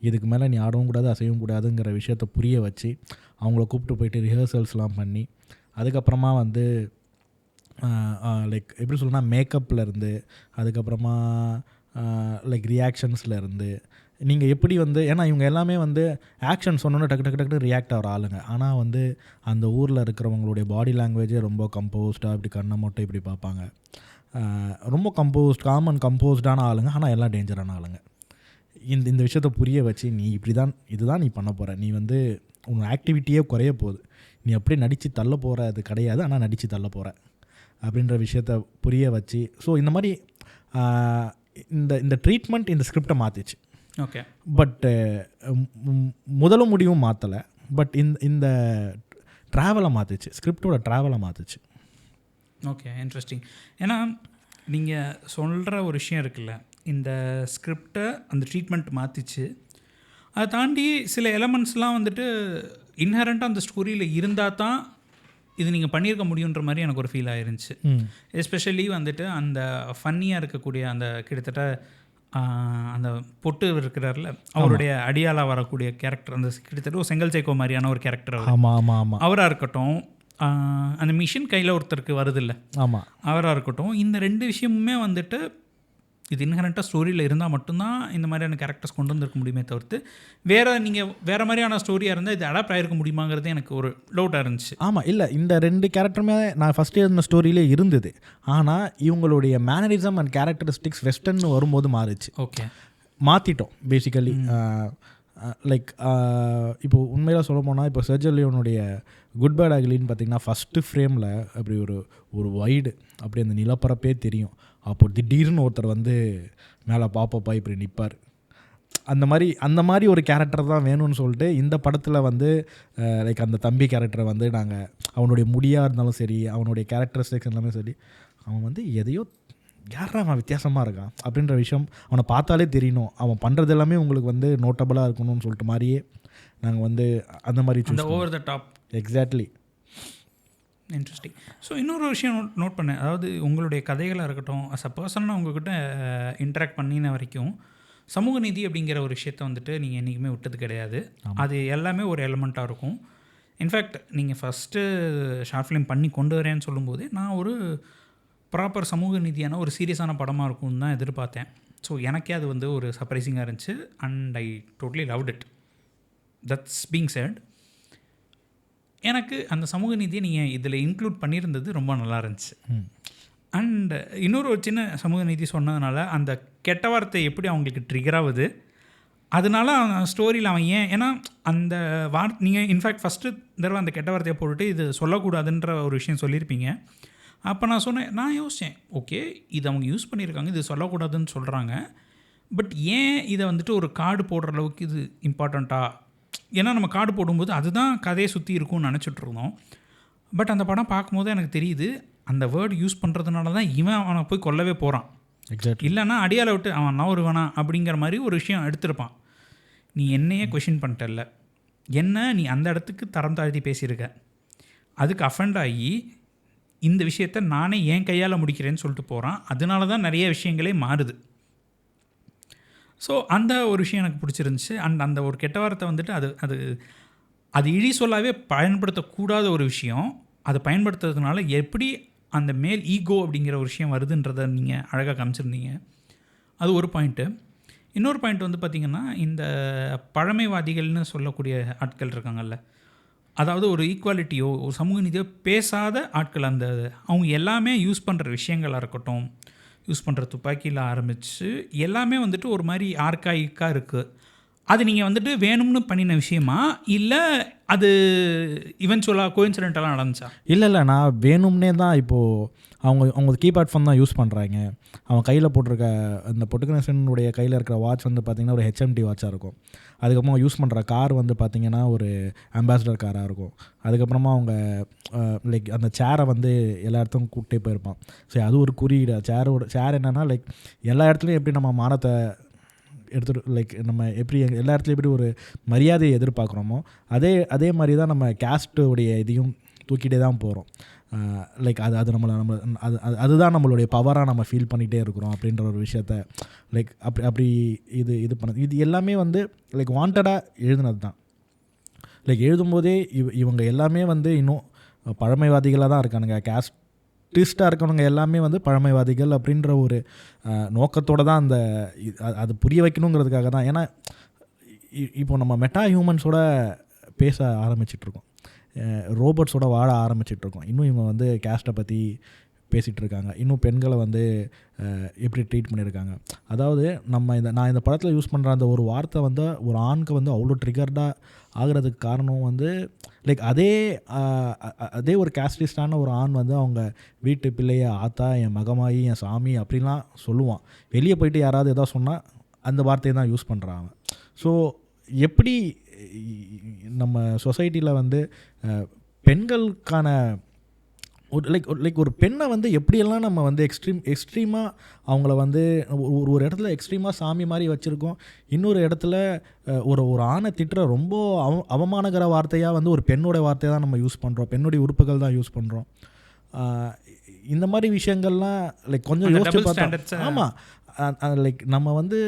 இதுக்கு மேலே நீ ஆடவும் கூடாது அசையவும் கூடாதுங்கிற விஷயத்த புரிய வச்சு அவங்கள கூப்பிட்டு போயிட்டு ரிஹர்சல்ஸ்லாம் பண்ணி அதுக்கப்புறமா வந்து லைக் எப்படி சொல்லணும்னா மேக்கப்லேருந்து அதுக்கப்புறமா லைக் ரியாக்ஷன்ஸ்லேருந்து நீங்கள் எப்படி வந்து, ஏன்னா இவங்க எல்லாமே வந்து ஆக்ஷன் சொன்னோன்னே டக்கு ரியாக்ட் ஆகிற ஆளுங்க. ஆனால் வந்து அந்த ஊரில் இருக்கிறவங்களுடைய பாடி லாங்குவேஜே ரொம்ப கம்போஸ்டாக இப்படி கண்ணை மட்டும் இப்படி பார்ப்பாங்க. ரொம்ப கம்போஸ்டான ஆளுங்க, ஆனால் எல்லாம் டேஞ்சரான ஆளுங்க. இந்த விஷயத்தை புரிய வச்சு நீ இதுதான் நீ பண்ண போகிற, நீ வந்து உன் ஆக்டிவிட்டியே குறைய போகுது, நீ அப்படியே நடித்து தள்ள போகிற அது கிடையாது, ஆனால் நடித்து தள்ள போகிற அப்படின்ற விஷயத்த புரிய வச்சு. ஸோ இந்த மாதிரி இந்த ட்ரீட்மெண்ட் இந்த ஸ்கிரிப்டை மாற்றிச்சு. ஓகே. பட் முதலும் முடிவும் மாற்றலை, பட் இந்த ட்ராவலை மாற்றிச்சு, ஸ்கிரிப்டோட ட்ராவலை மாற்றிச்சு. Okay, interesting. ஏன்னா நீங்கள் சொல்கிற ஒரு விஷயம் இருக்குல்ல, இந்த ஸ்கிரிப்டை அந்த ட்ரீட்மெண்ட் மாற்றிச்சு. அதை தாண்டி சில எலமெண்ட்ஸ்லாம் வந்துட்டு இன்ஹரண்ட்டாக அந்த ஸ்டோரியில் இருந்தால் தான் இது நீங்கள் பண்ணியிருக்க முடியுன்ற மாதிரி எனக்கு ஒரு ஃபீல் ஆயிருந்துச்சு. எஸ்பெஷலி வந்துட்டு அந்த ஃபன்னியாக இருக்கக்கூடிய அந்த கிட்டத்தட்ட அந்த பொட்டு இருக்கிறார்ல அவருடைய அடியாளாக வரக்கூடிய கேரக்டர், அந்த கிட்டத்தட்ட ஒரு செங்கல் சேக்கோ மாதிரியான ஒரு கேரக்டர் அவராக இருக்கட்டும், அந்த மிஷின் கையில் ஒருத்தருக்கு வருதில்ல அவராக இருக்கட்டும், இந்த 2 விஷயமுமே வந்துட்டு இது இன்ஹரண்ட்டாக ஸ்டோரியில் இருந்தால் மட்டும்தான் இந்த மாதிரியான கேரக்டர்ஸ் கொண்டு வந்திருக்க முடியுமே தவிர்த்து நீங்கள் வேறு மாதிரியான ஸ்டோரியாக இருந்தால் இது அடாப்ட் ஆகிருக்க முடியுமாங்கிறது எனக்கு ஒரு டவுட்டாக இருந்துச்சு. ஆமாம், இல்லை இந்த 2 கேரக்டருமே நான் ஃபஸ்ட்டு இருந்த ஸ்டோரியிலே இருந்தது. ஆனால் இவங்களுடைய மேனரிசம் அண்ட் கேரக்டரிஸ்டிக்ஸ் வெஸ்டர்ன் வரும்போது மாறிச்சு. Okay, மாற்றிட்டோம் basically. லைக் இப்போ உண்மையில சொல்ல போனால் இப்போ சர்ஜியோ லியோனுடைய குட் பேட் அக்லின்னு பார்த்தீங்கன்னா ஃபஸ்ட்டு ஃப்ரேமில் அப்படி ஒரு வைடு அப்படி அந்த நிலப்பரப்பே தெரியும். அப்போ திடீர்னு ஒருத்தர் வந்து மேலே பாப்பப்பா இப்படி நிற்பார். அந்த மாதிரி ஒரு கேரக்டர் தான் வேணும்னு சொல்லிட்டு இந்த படத்தில் வந்து லைக் அந்த தம்பி கேரக்டரை வந்து நாங்கள் அவனுடைய முடியாக இருந்தாலும் சரி, அவனுடைய கேரக்டரிஸ்டிக்ஸ் எல்லாமே சரி, அவன் வந்து எதையோ யாரா அவன் வித்தியாசமாக இருக்கான் அப்படின்ற விஷயம் அவனை பார்த்தாலே தெரியணும். அவன் பண்ணுறது எல்லாமே உங்களுக்கு வந்து நோட்டபுளாக இருக்கணும்னு சொல்லிட்டு மாதிரியே நாங்கள் வந்து அந்த மாதிரி over the top. Exactly, interesting. So இன்னொரு விஷயம் நோட் பண்ணேன், அதாவது உங்களுடைய கதைகளாக இருக்கட்டும், அஸ் அ பர்சனாக உங்கள்கிட்ட இன்ட்ராக்ட் பண்ணின வரைக்கும் சமூக நீதி அப்படிங்கிற ஒரு விஷயத்தை வந்துட்டு நீங்கள் என்றைக்குமே விட்டது கிடையாது. அது எல்லாமே ஒரு எலமெண்ட்டாக இருக்கும். இன்ஃபேக்ட் நீங்கள் ஃபஸ்ட்டு ஷார்ட் ஃபிலிம் பண்ணி கொண்டு வரேன்னு சொல்லும்போது நான் ஒரு ப்ராப்பர் சமூக நீதியான ஒரு சீரியஸான படமாக இருக்கும்னு தான் எதிர்பார்த்தேன். ஸோ எனக்கே அது வந்து ஒரு சர்ப்ரைசிங்காக இருந்துச்சு and I totally loved it. That's being said, எனக்கு அந்த சமூக நீதியை நீங்கள் இதில் இன்க்ளூட் பண்ணியிருந்தது ரொம்ப நல்லா இருந்துச்சு. அண்ட் இன்னொரு சின்ன சமூக நீதி சொன்னதுனால அந்த கெட்ட வார்த்தை எப்படி அவங்களுக்கு ட்ரிகர் ஆகுது, அதனால அவன் ஸ்டோரியில் அவன் ஏன்னா அந்த நீங்கள் இன்ஃபேக்ட் ஃபஸ்ட்டு தடவை அந்த கெட்ட வார்த்தையை போட்டுட்டு இது சொல்லக்கூடாதுன்ற ஒரு விஷயம் சொல்லியிருப்பீங்க. அப்போ நான் யோசித்தேன், ஓகே இது அவங்க யூஸ் பண்ணியிருக்காங்க, இது சொல்லக்கூடாதுன்னு சொல்கிறாங்க, பட் ஏன் இதை வந்துட்டு ஒரு கார்டு போடுற அளவுக்கு இது இம்பார்ட்டண்ட்டா? ஏன்னா நம்ம கார்டு போடும்போது அதுதான் கதையை சுற்றி இருக்கும்னு நினச்சிட்ருந்தோம். பட் அந்த படம் பார்க்கும்போது எனக்கு தெரியுது அந்த வேர்டு யூஸ் பண்ணுறதுனால தான் அவனை போய் கொல்லவே போகிறான். எக்ஸாக்ட்லி, இல்லைன்னா அடியால் விட்டு அவன் நான் ஒரு வேணாம் அப்படிங்கிற மாதிரி ஒரு விஷயம் எடுத்திருப்பான். நீ என்னையே கொஷின் பண்ணிட்டல, என்ன நீ அந்த இடத்துக்கு தரம் தாழ்த்தி பேசியிருக்க, அதுக்கு அஃபெண்ட் ஆகி இந்த விஷயத்தை நானே என் கையால் முடிக்கிறேன்னு சொல்லிட்டு போகிறான். அதனால தான் நிறைய விஷயங்களே மாறுது. ஸோ அந்த ஒரு விஷயம் எனக்கு பிடிச்சிருந்துச்சு. அண்ட் அந்த ஒரு கெட்ட வார்த்தை வந்துட்டு அது அது அது இழி சொல்லாவே பயன்படுத்தக்கூடாத ஒரு விஷயம். அதை பயன்படுத்துறதுனால எப்படி அந்த மேல் ஈகோ அப்படிங்கிற ஒரு விஷயம் வருதுன்றதை நீங்கள் அழகாக காமிச்சிருந்தீங்க. அது ஒரு பாயிண்ட்டு. இன்னொரு பாயிண்ட் வந்து பார்த்திங்கன்னா, இந்த பழமைவாதிகள்னு சொல்லக்கூடிய ஆட்கள் இருக்காங்கல்ல, அதாவது ஒரு ஈக்குவாலிட்டியோ ஒரு சமூக நீதியோ பேசாத ஆட்கள், அந்த அவங்க எல்லாமே யூஸ் பண்ணுற விஷயங்களாக இருக்கட்டும், யூஸ் பண்ணுற துப்பாக்கியில் ஆரம்பித்து எல்லாமே வந்துட்டு ஒரு மாதிரி ஆர்காயிக்காக இருக்குது. அது நீங்கள் வந்துட்டு வேணும்னு பண்ணின விஷயமா இல்லை அது இவென்ச்சுவலாக கோயின்சிடென்டெல்லாம் நடந்துச்சா? இல்லை, நான் வேணும்னே தான். இப்போது அவங்க கீபேட் ஃபோன் தான் யூஸ் பண்ணுறாங்க. அவன் கையில் போட்டிருக்க அந்த பொட்டுக்கணேசனுடைய கையில் இருக்கிற வாட்ச் வந்து பார்த்திங்கன்னா ஒரு ஹெச்எம்டி வாட்சாக இருக்கும். அதுக்கப்புறமா யூஸ் பண்ணுற கார் வந்து பார்த்திங்கன்னா ஒரு அம்பாசிடர் காராக இருக்கும். அதுக்கப்புறமா அவங்க லைக் அந்த சேரை வந்து எல்லா இடத்துக்கும் கூப்பிட்டே போயிருப்பான். சரி, அது ஒரு குறியீடு. சேர் என்னென்னா லைக் எல்லா இடத்துலையும் எப்படி நம்ம மானத்தை எடுத்துகிட்டு லைக் நம்ம எப்படி எல்லா இடத்துலையும் எப்படி ஒரு மரியாதையை எதிர்பார்க்குறோமோ அதே மாதிரி தான் நம்ம கேஸ்ட்டுடைய இதையும் தூக்கிட்டே தான் போகிறோம். லைக் அது அதுதான் நம்மளுடைய பவராக நம்ம ஃபீல் பண்ணிகிட்டே இருக்கிறோம் அப்படின்ற ஒரு விஷயத்த லைக் அப்படி இது பண்ணது. இது எல்லாமே வந்து லைக் வாண்டடாக எழுதுனது தான். லைக் எழுதும்போதே இவங்க எல்லாமே வந்து இன்னும் பழமைவாதிகளாக தான் இருக்கானுங்க. கேஸ்டிஸ்டாக இருக்கவங்க எல்லாமே வந்து பழமைவாதிகள் அப்படின்ற ஒரு நோக்கத்தோடு தான் அது புரிய வைக்கணுங்கிறதுக்காக தான். ஏன்னா இப்போ நம்ம மெட்டா ஹியூமன்ஸோட பேச ஆரம்பிச்சிட்ருக்கோம், ரோபோட்ஸோட வாழ ஆரம்பிச்சிட்ருக்கோம். இன்னும் இவங்க வந்து கேஸ்ட்டை பற்றி பேசிகிட்டு இருக்காங்க. இன்னும் பெண்களை வந்து எப்படி ட்ரீட் பண்ணியிருக்காங்க. அதாவது நான் இந்த படத்தில் யூஸ் பண்ணுற அந்த ஒரு வார்த்தை வந்து ஒரு ஆணுக்கு வந்து அவ்வளோ ட்ரிகர்டாக ஆகிறதுக்கு காரணம் வந்து லைக் அதே ஒரு கேஸ்டிஸ்டான ஒரு ஆண் வந்து அவங்க வீட்டு பிள்ளைய ஆத்தா, என் மகமாயி, என் சாமி அப்படின்லாம் சொல்லுவான். வெளியே போயிட்டு யாராவது எதாவது சொன்னால் அந்த வார்த்தையை தான் யூஸ் பண்ணுறாங்க. ஸோ எப்படி நம்ம சொசைட்டியில் வந்து பெண்களுக்கான ஒரு பெண்ணை வந்து எப்படியெல்லாம் நம்ம வந்து எக்ஸ்ட்ரீமாக அவங்கள வந்து ஒரு இடத்துல எக்ஸ்ட்ரீமாக சாமி மாதிரி வச்சுருக்கோம். இன்னொரு இடத்துல ஒரு ஆணை திட்டுற ரொம்ப அவமானகர வார்த்தையாக வந்து ஒரு பெண்ணோட வார்த்தையை தான் நம்ம யூஸ் பண்ணுறோம், பெண்ணுடைய உறுப்புகள் தான் யூஸ் பண்ணுறோம். இந்த மாதிரி விஷயங்கள்லாம் கொஞ்சம் யோசிச்சு பார்த்தா ஆமாம், நம்ம வந்து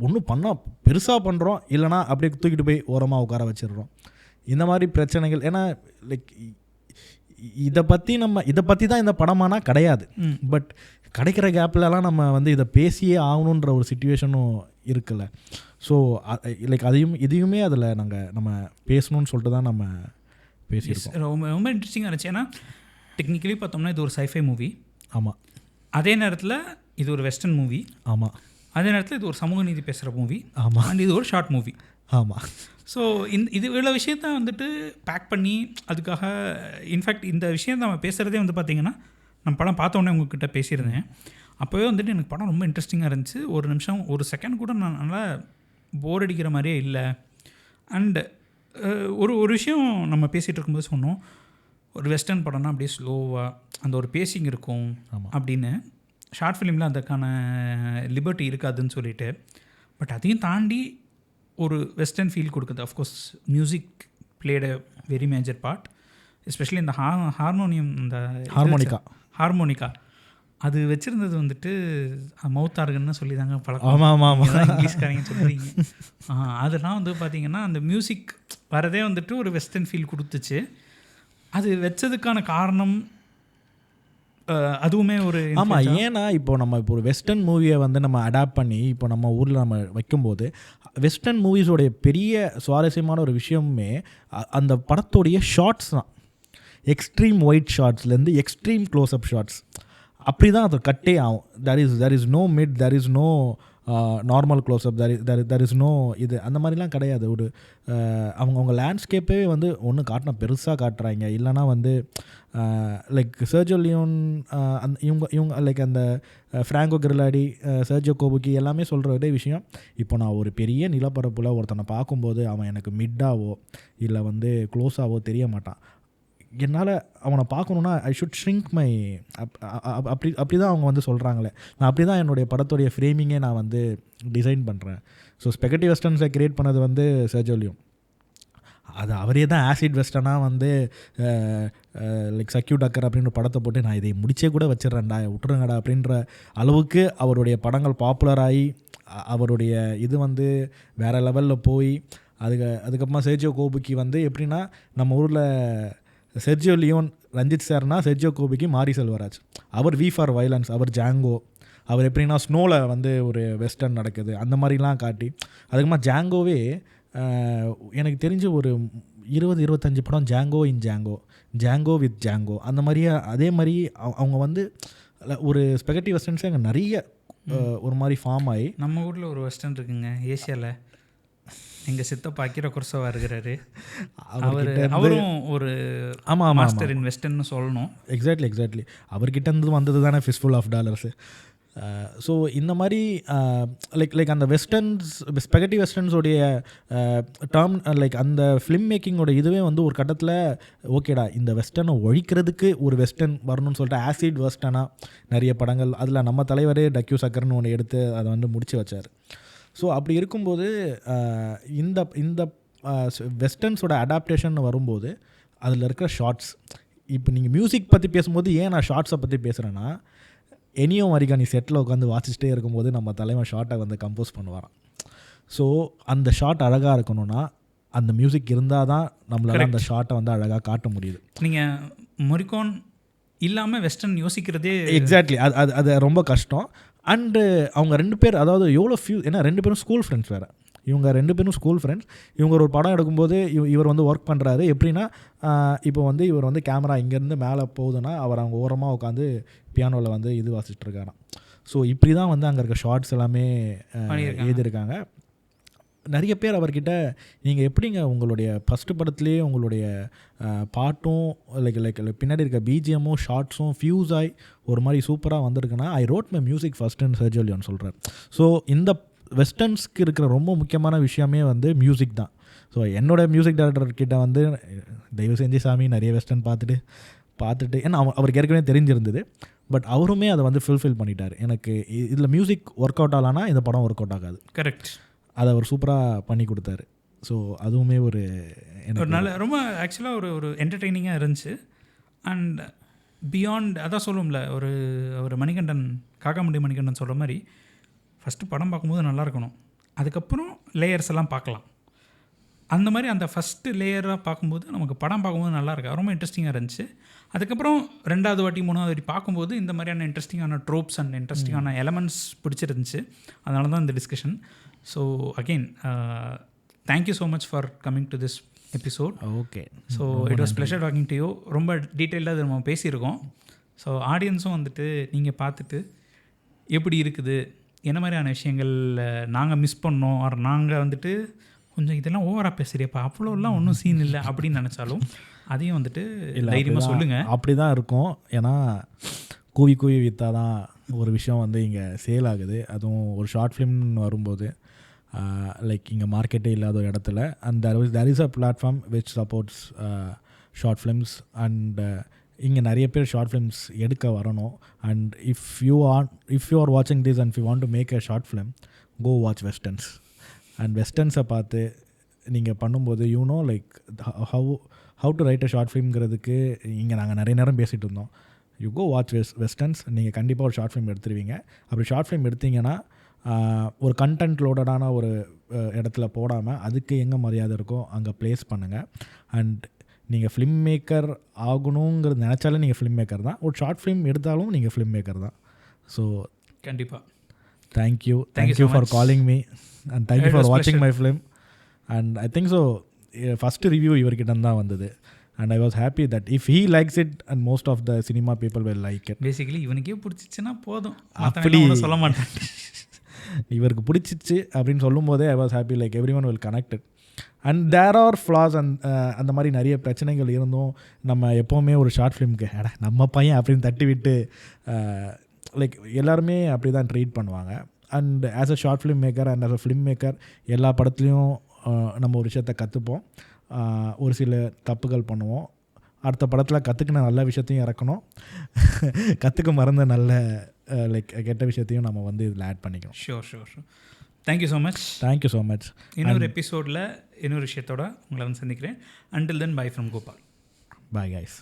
ஒன்றும் பண்ணால் பெருசாக பண்ணுறோம், இல்லைனா அப்படியே தூக்கிட்டு போய் ஓரமாக உட்கார வச்சிடுறோம். இந்த மாதிரி பிரச்சனைகள். ஏன்னா இதை பற்றி தான் இந்த படமானா கிடையாது. பட் கிடைக்கிற கேப்லலாம் நம்ம வந்து இதை பேசியே ஆகணுன்ற ஒரு சிச்சுவேஷனும் இருக்குல்ல. ஸோ இதையுமே அதில் நம்ம பேசணும்னு சொல்லிட்டு தான் நம்ம பேசியிருக்கோம். ரொம்ப இன்ட்ரெஸ்டிங்காக இருந்துச்சு. ஏன்னா டெக்னிக்கலி பார்த்தோம்னா இது ஒரு சைஃபை மூவி. ஆமாம். அதே நேரத்தில் இது ஒரு வெஸ்டர்ன் மூவி. ஆமாம். அதே நேரத்தில் இது ஒரு சமூக நீதி பேசுகிற மூவி. ஆமாம். அண்ட் இது ஒரு ஷார்ட் மூவி. ஆமாம். ஸோ இது இவ்வளோ விஷயத்த வந்துட்டு பேக் பண்ணி அதுக்காக இன்ஃபேக்ட் இந்த விஷயம் நம்ம பேசுகிறதே வந்து பார்த்திங்கன்னா நம்ம படம் பார்த்தோன்னே உங்ககிட்ட பேசியிருந்தேன். அப்போவே வந்துட்டு எனக்கு படம் ரொம்ப இன்ட்ரெஸ்டிங்காக இருந்துச்சு. ஒரு நிமிஷம் ஒரு செகண்ட் கூட நான் நல்லா போர் அடிக்கிற மாதிரியே இல்லை. அண்டு ஒரு விஷயம் நம்ம பேசிகிட்டு இருக்கும்போது சொன்னோம், ஒரு வெஸ்டர்ன் படம்னா அப்படியே ஸ்லோவாக அந்த ஒரு பேசிங் இருக்கும் அப்படின்னு. ஷார்ட் ஃபிலிமில் அதுக்கான லிபர்ட்டி இருக்காதுன்னு சொல்லிட்டு. பட் அதையும் தாண்டி ஒரு வெஸ்டர்ன் ஃபீல் கொடுக்குது. Of course music played a very major part, especially இந்த ஹார்மோனியம், இந்த ஹார்மோனிக்கா அது வச்சுருந்தது வந்துட்டு மவுத் ஆர்கன்னு சொல்லி தாங்க பழக்கம். ஆமாம், இங்கிலீஷ்காரங்க சொல்கிறீங்க. அதெல்லாம் வந்து பார்த்திங்கன்னா அந்த மியூசிக் வரதே வந்துட்டு ஒரு வெஸ்டர்ன் ஃபீல் கொடுத்துச்சு. அது வச்சதுக்கான காரணம் அதுவுமே ஒரு ஆமாம். ஏன்னா இப்போ ஒரு வெஸ்டர்ன் மூவியை வந்து நம்ம அடாப்ட் பண்ணி இப்போ நம்ம ஊரில் நம்ம வைக்கும்போது வெஸ்டர்ன் மூவிஸோடைய பெரிய சுவாரஸ்யமான ஒரு விஷயமே அந்த படத்தோடைய ஷார்ட்ஸ் தான். எக்ஸ்ட்ரீம் ஒயிட் ஷார்ட்ஸ்லேருந்து எக்ஸ்ட்ரீம் க்ளோஸ்அப் ஷார்ட்ஸ் அப்படி தான் அது கட்டே ஆகும். There is no mid, there is no normal close up, there is no இது அந்த மாதிரிலாம் கிடையாது. ஒரு அவங்க லேண்ட்ஸ்கேப்பே வந்து ஒன்று காட்டினா பெருசாக காட்டுறாங்க, இல்லைனா வந்து சர்ஜியோ லியோன் இவங்க அந்த ஃப்ராங்கோ கிரிலாடி, சர்ஜியோ கோபுக்கி எல்லாமே சொல்கிற ஒரே விஷயம், இப்போ நான் ஒரு பெரிய நிலப்பரப்பில் ஒருத்தனை பார்க்கும்போது அவன் எனக்கு மிட்டாவோ இல்லை வந்து க்ளோஸாவோ தெரிய மாட்டான். என்னால் அவனை பார்க்கணுன்னா ஐ ஷுட் ஷ்ரிங்க் மை அப்படி தான் அவங்க வந்து சொல்கிறாங்களே. நான் அப்படி தான் என்னுடைய படத்துடைய ஃப்ரேமிங்கே நான் வந்து டிசைன் பண்ணுறேன். ஸோ ஸ்பெகட்டி வெஸ்டர்ன்ஸை க்ரியேட் பண்ணது வந்து சர்ஜியோ லியோன். அது அவரே தான் ஆசிட் வெஸ்டர்னாக வந்து சர்க்யூட் அக்கர் அப்படின்ற படத்தை போட்டு நான் இதை முடிச்சே கூட வச்சிடறேன்டா, விட்டுருங்கடா அப்படின்ற அளவுக்கு அவருடைய படங்கள் பாப்புலராகி அவருடைய இது வந்து வேறு லெவலில் போய் அதுக்கப்புறமா சர்ஜியோ கோபுக்கி வந்து எப்படின்னா நம்ம ஊரில் செர்ஜியோ லியோன் ரஞ்சித் சார்னா செர்ஜியோ கோபுக்கி மாரி செல்வராஜ். அவர் வி ஃபார் வயலன்ஸ், அவர் ஜாங்கோ, அவர் எப்படின்னா ஸ்னோவில் வந்து ஒரு வெஸ்டர்ன் நடக்குது அந்த மாதிரிலாம் காட்டி. அதுக்கப்புறமா ஜாங்கோவே எனக்கு தெரிஞ்ச ஒரு 20-25 படம் Django in Django, Django with Django அந்த மாதிரியே. அதே மாதிரி அவங்க வந்து ஒரு ஸ்பெகட்டி வெஸ்டர்ன்ஸே அங்கே நிறைய ஒரு மாதிரி ஃபார்ம் ஆகி. நம்ம ஊரில் ஒரு வெஸ்டர்ன் இருக்குங்க ஏசியாவில், எங்கள் சித்தப்பா அக்கிரா குரோசவா இருக்கிறாரு. அவரும் ஒரு மாஸ்டர் இன் வெஸ்டர்ன்னு சொல்லணும். எக்ஸாக்ட்லி அவர்கிட்ட வந்தது தானே ஃபிஷ்ஃபுல் ஆஃப் டாலர்ஸு. ஸோ இந்த மாதிரி அந்த வெஸ்டர்ன்ஸ் ஸ்பெகட்டி வெஸ்டர்ன்ஸோடைய டேர்ம் அந்த ஃபிலிம் மேக்கிங்கோட இதுவே வந்து ஒரு கட்டத்தில் ஓகேடா இந்த வெஸ்டர்னை ஒழிக்கிறதுக்கு ஒரு வெஸ்டர்ன் வரணும்னு சொல்லிட்டு ஆசிட் வெஸ்டர்னாக நிறைய படங்கள், அதில் நம்ம தலைவரே டக்யூ சக்கர்னு ஒன்று எடுத்து அதை வந்து முடிச்சு வச்சார். ஸோ அப்படி இருக்கும்போது இந்த வெஸ்டர்ன்ஸோட அடாப்டேஷன் வரும்போது அதில் இருக்கிற ஷார்ட்ஸ், இப்போ நீங்கள் மியூசிக் பற்றி பேசும்போது ஏன் நான் ஷார்ட்ஸை பற்றி பேசுகிறேன்னா, எனியோ மரிகானி செட்டில் உட்காந்து வாசிச்சுட்டே இருக்கும்போது நம்ம தலைவன் ஷார்ட்டை வந்து கம்போஸ் பண்ணுவாராம். ஸோ அந்த ஷார்ட் அழகாக இருக்கணும்னா அந்த மியூசிக் இருந்தால் தான் நம்மளால் அந்த ஷார்ட்டை வந்து அழகாக காட்ட முடியுது. நீங்கள் மொரிகான் இல்லாமல் வெஸ்டர்ன் யோசிக்கிறதே எக்ஸாக்ட்லி அது ரொம்ப கஷ்டம். அண்டு அவங்க 2 பேர் அதாவது எவ்வளோ ஏன்னா 2 பேரும் ஸ்கூல் ஃப்ரெண்ட்ஸ் வேறு. இவங்க 2 பேரும் ஸ்கூல் ஃப்ரெண்ட்ஸ். இவங்க ஒரு படம் எடுக்கும்போது இவர் வந்து ஒர்க் பண்ணுறாரு. எப்படின்னா இப்போ வந்து இவர் வந்து கேமரா இங்கேருந்து மேலே போகுதுன்னா அவர் அவங்க ஓரமாக உட்காந்து பியானோவில் வந்து இது வாசிச்சுட்ருக்காராம். ஸோ இப்படி தான் வந்து அங்கே இருக்க ஷார்ட்ஸ் எல்லாமே எழுதியிருக்காங்க. நிறைய பேர் அவர்கிட்ட நீங்கள் எப்படிங்க உங்களுடைய ஃபஸ்ட்டு படத்துலேயே உங்களுடைய பாட்டும் பின்னாடி இருக்க பிஜிஎம்மும் ஷார்ட்ஸும் ஃபியூஸ் ஆகி ஒரு மாதிரி சூப்பராக வந்திருக்குன்னா ஐ ரோட் மை மியூசிக் ஃபஸ்ட்டுன்னு சர்ஜியோ லியோன் சொல்கிறார். ஸோ இந்த வெஸ்டர்ன்ஸ்க்கு இருக்கிற ரொம்ப முக்கியமான விஷயமே வந்து மியூசிக் தான். ஸோ என்னோடய மியூசிக் டைரக்டர்கிட்ட வந்து தயவு செஞ்சு சாமி நிறைய வெஸ்டர்ன் பார்த்துட்டு பார்த்துட்டு ஏன்னா அவருக்கு ஏற்கனவே தெரிஞ்சிருந்தது, பட் அவருமே அதை வந்து ஃபுல்ஃபில் பண்ணிட்டார். எனக்கு இதில் மியூசிக் ஒர்க் அவுட் ஆகலான்னா இந்த படம் ஒர்க் அவுட் ஆகாது. கரெக்ட். அதை அவர் சூப்பராக பண்ணி கொடுத்தாரு. ஸோ அதுவுமே ஒரு நல்ல ரொம்ப ஆக்சுவலாக ஒரு என்டர்டெய்னிங்காக இருந்துச்சு. அண்ட் பியாண்ட் அதான் சொல்லுவோம்ல, ஒரு மணிகண்டன், காக்காமுண்டி மணிகண்டன் சொல்கிற மாதிரி ஃபஸ்ட்டு படம் பார்க்கும்போது நல்லா இருக்கணும், அதுக்கப்புறம் லேயர்ஸ் எல்லாம் பார்க்கலாம். அந்த மாதிரி அந்த ஃபஸ்ட்டு லேயராக பார்க்கும்போது நமக்கு படம் பார்க்கும்போது நல்லா இருக்கா, ரொம்ப இன்ட்ரெஸ்டிங்காக இருந்துச்சு. அதுக்கப்புறம் 2வது வாட்டி 3வது வாட்டி பார்க்கும்போது இந்த மாதிரியான இன்ட்ரெஸ்டிங்கான ட்ரோப்ஸ் அண்ட் இன்ட்ரெஸ்டிங்கான எலமெண்ட்ஸ் பிடிச்சிருந்துச்சு. அதனால தான் இந்த discussion. So again thank you so much for coming to this episode. Okay. So it was pleasure talking to you. ரொம்ப டீட்டெயிலாக அது நம்ம பேசியிருக்கோம். ஸோ ஆடியன்ஸும் வந்துட்டு நீங்கள் பார்த்துட்டு எப்படி இருக்குது, என்ன மாதிரியான விஷயங்கள் நாங்கள் மிஸ் பண்ணோம், ஆர் நாங்கள் வந்துட்டு கொஞ்சம் இதெல்லாம் ஓவராக பேசுகிறியப்பா, அவ்வளோலாம் ஒன்றும் சீன் இல்லை அப்படின்னு நினச்சாலும் அதையும் வந்துட்டு தைரியமாக சொல்லுங்கள். அப்படி தான் இருக்கும். ஏன்னா கூவி கூவி விற்றா தான் ஒரு விஷயம் வந்து இங்கே சேல் ஆகுது. அதுவும் ஒரு ஷார்ட் ஃபிலிம்னு வரும்போது லைக் இங்கே மார்க்கெட்டே இல்லாத ஒரு இடத்துல and there is a platform which supports short films and இங்கே நிறைய பேர் ஷார்ட் ஃபிலிம்ஸ் எடுக்க வரணும். அண்ட் இஃப் யூ ஆர் வாட்சிங் this and if you want to make a short film, go watch westerns. And வெஸ்டர்ன்ஸை பார்த்து நீங்கள் பண்ணும்போது like how to write a short ஃபிலிம்ங்கிறதுக்கு இங்கே நாங்கள் நிறைய நேரம் பேசிகிட்டு இருந்தோம். யூ கோ வாட்ச் வெஸ்டர்ன்ஸ், நீங்கள் கண்டிப்பாக ஒரு ஷார்ட் ஃபிலிம் எடுத்துருவீங்க. அப்படி ஷார்ட் ஃபிலிம் எடுத்தீங்கன்னா ஒரு கண்டென்ட் லோடடான ஒரு இடத்துல போடாமல் அதுக்கு எங்கே மரியாதை இருக்கோ அங்கே ப்ளேஸ் பண்ணுங்கள். அண்ட் நீங்கள் ஃபிலிம் மேக்கர் ஆகணுங்கிறது நினச்சாலே நீங்கள் ஃபிலிம் மேக்கர் தான். ஒரு ஷார்ட் ஃபிலிம் எடுத்தாலும் நீங்கள் ஃபிலிம் மேக்கர் தான். ஸோ கண்டிப்பாக thank you for calling me and thank you for வாட்சிங் my film. And I think so first review இவர்கிட்ட தான் வந்தது. And I was happy that if he likes it and most of the cinema people will like it. Basically இவனுக்கே பிடிச்சிச்சுன்னா போதும், அப்படி சொல்ல மாட்டேன். இவருக்கு பிடிச்சிச்சு அப்படின்னு சொல்லும் போதே I was happy like everyone will connect it. And there are flaws and அந்த மாதிரி நிறைய பிரச்சனைகள் இருந்தும் நம்ம எப்போவுமே ஒரு ஷார்ட் ஃபிலிம்க்கு நம்ம பையன் அப்படின்னு தட்டி விட்டு லைக் எல்லாருமே அப்படி தான் ட்ரீட் பண்ணுவாங்க. And as a short film maker and as a film maker எல்லா படத்துலையும் நம்ம ஒரு விஷயத்தை கற்றுப்போம், ஒரு சில தப்புகள் பண்ணுவோம். அடுத்த படத்தில் கற்றுக்கின நல்ல விஷயத்தையும் இறக்கணும், கற்றுக்க மறந்த நல்ல லைக் கெட்ட விஷயத்தையும் நம்ம வந்து இதில் ஆட் பண்ணிக்கணும். ஷோர். Thank you so much. இன்னொரு எபிசோடில் இன்னொரு விஷயத்தோட உங்களை வந்து சந்திக்கிறேன். Until then, bye from Gopal. Bye guys.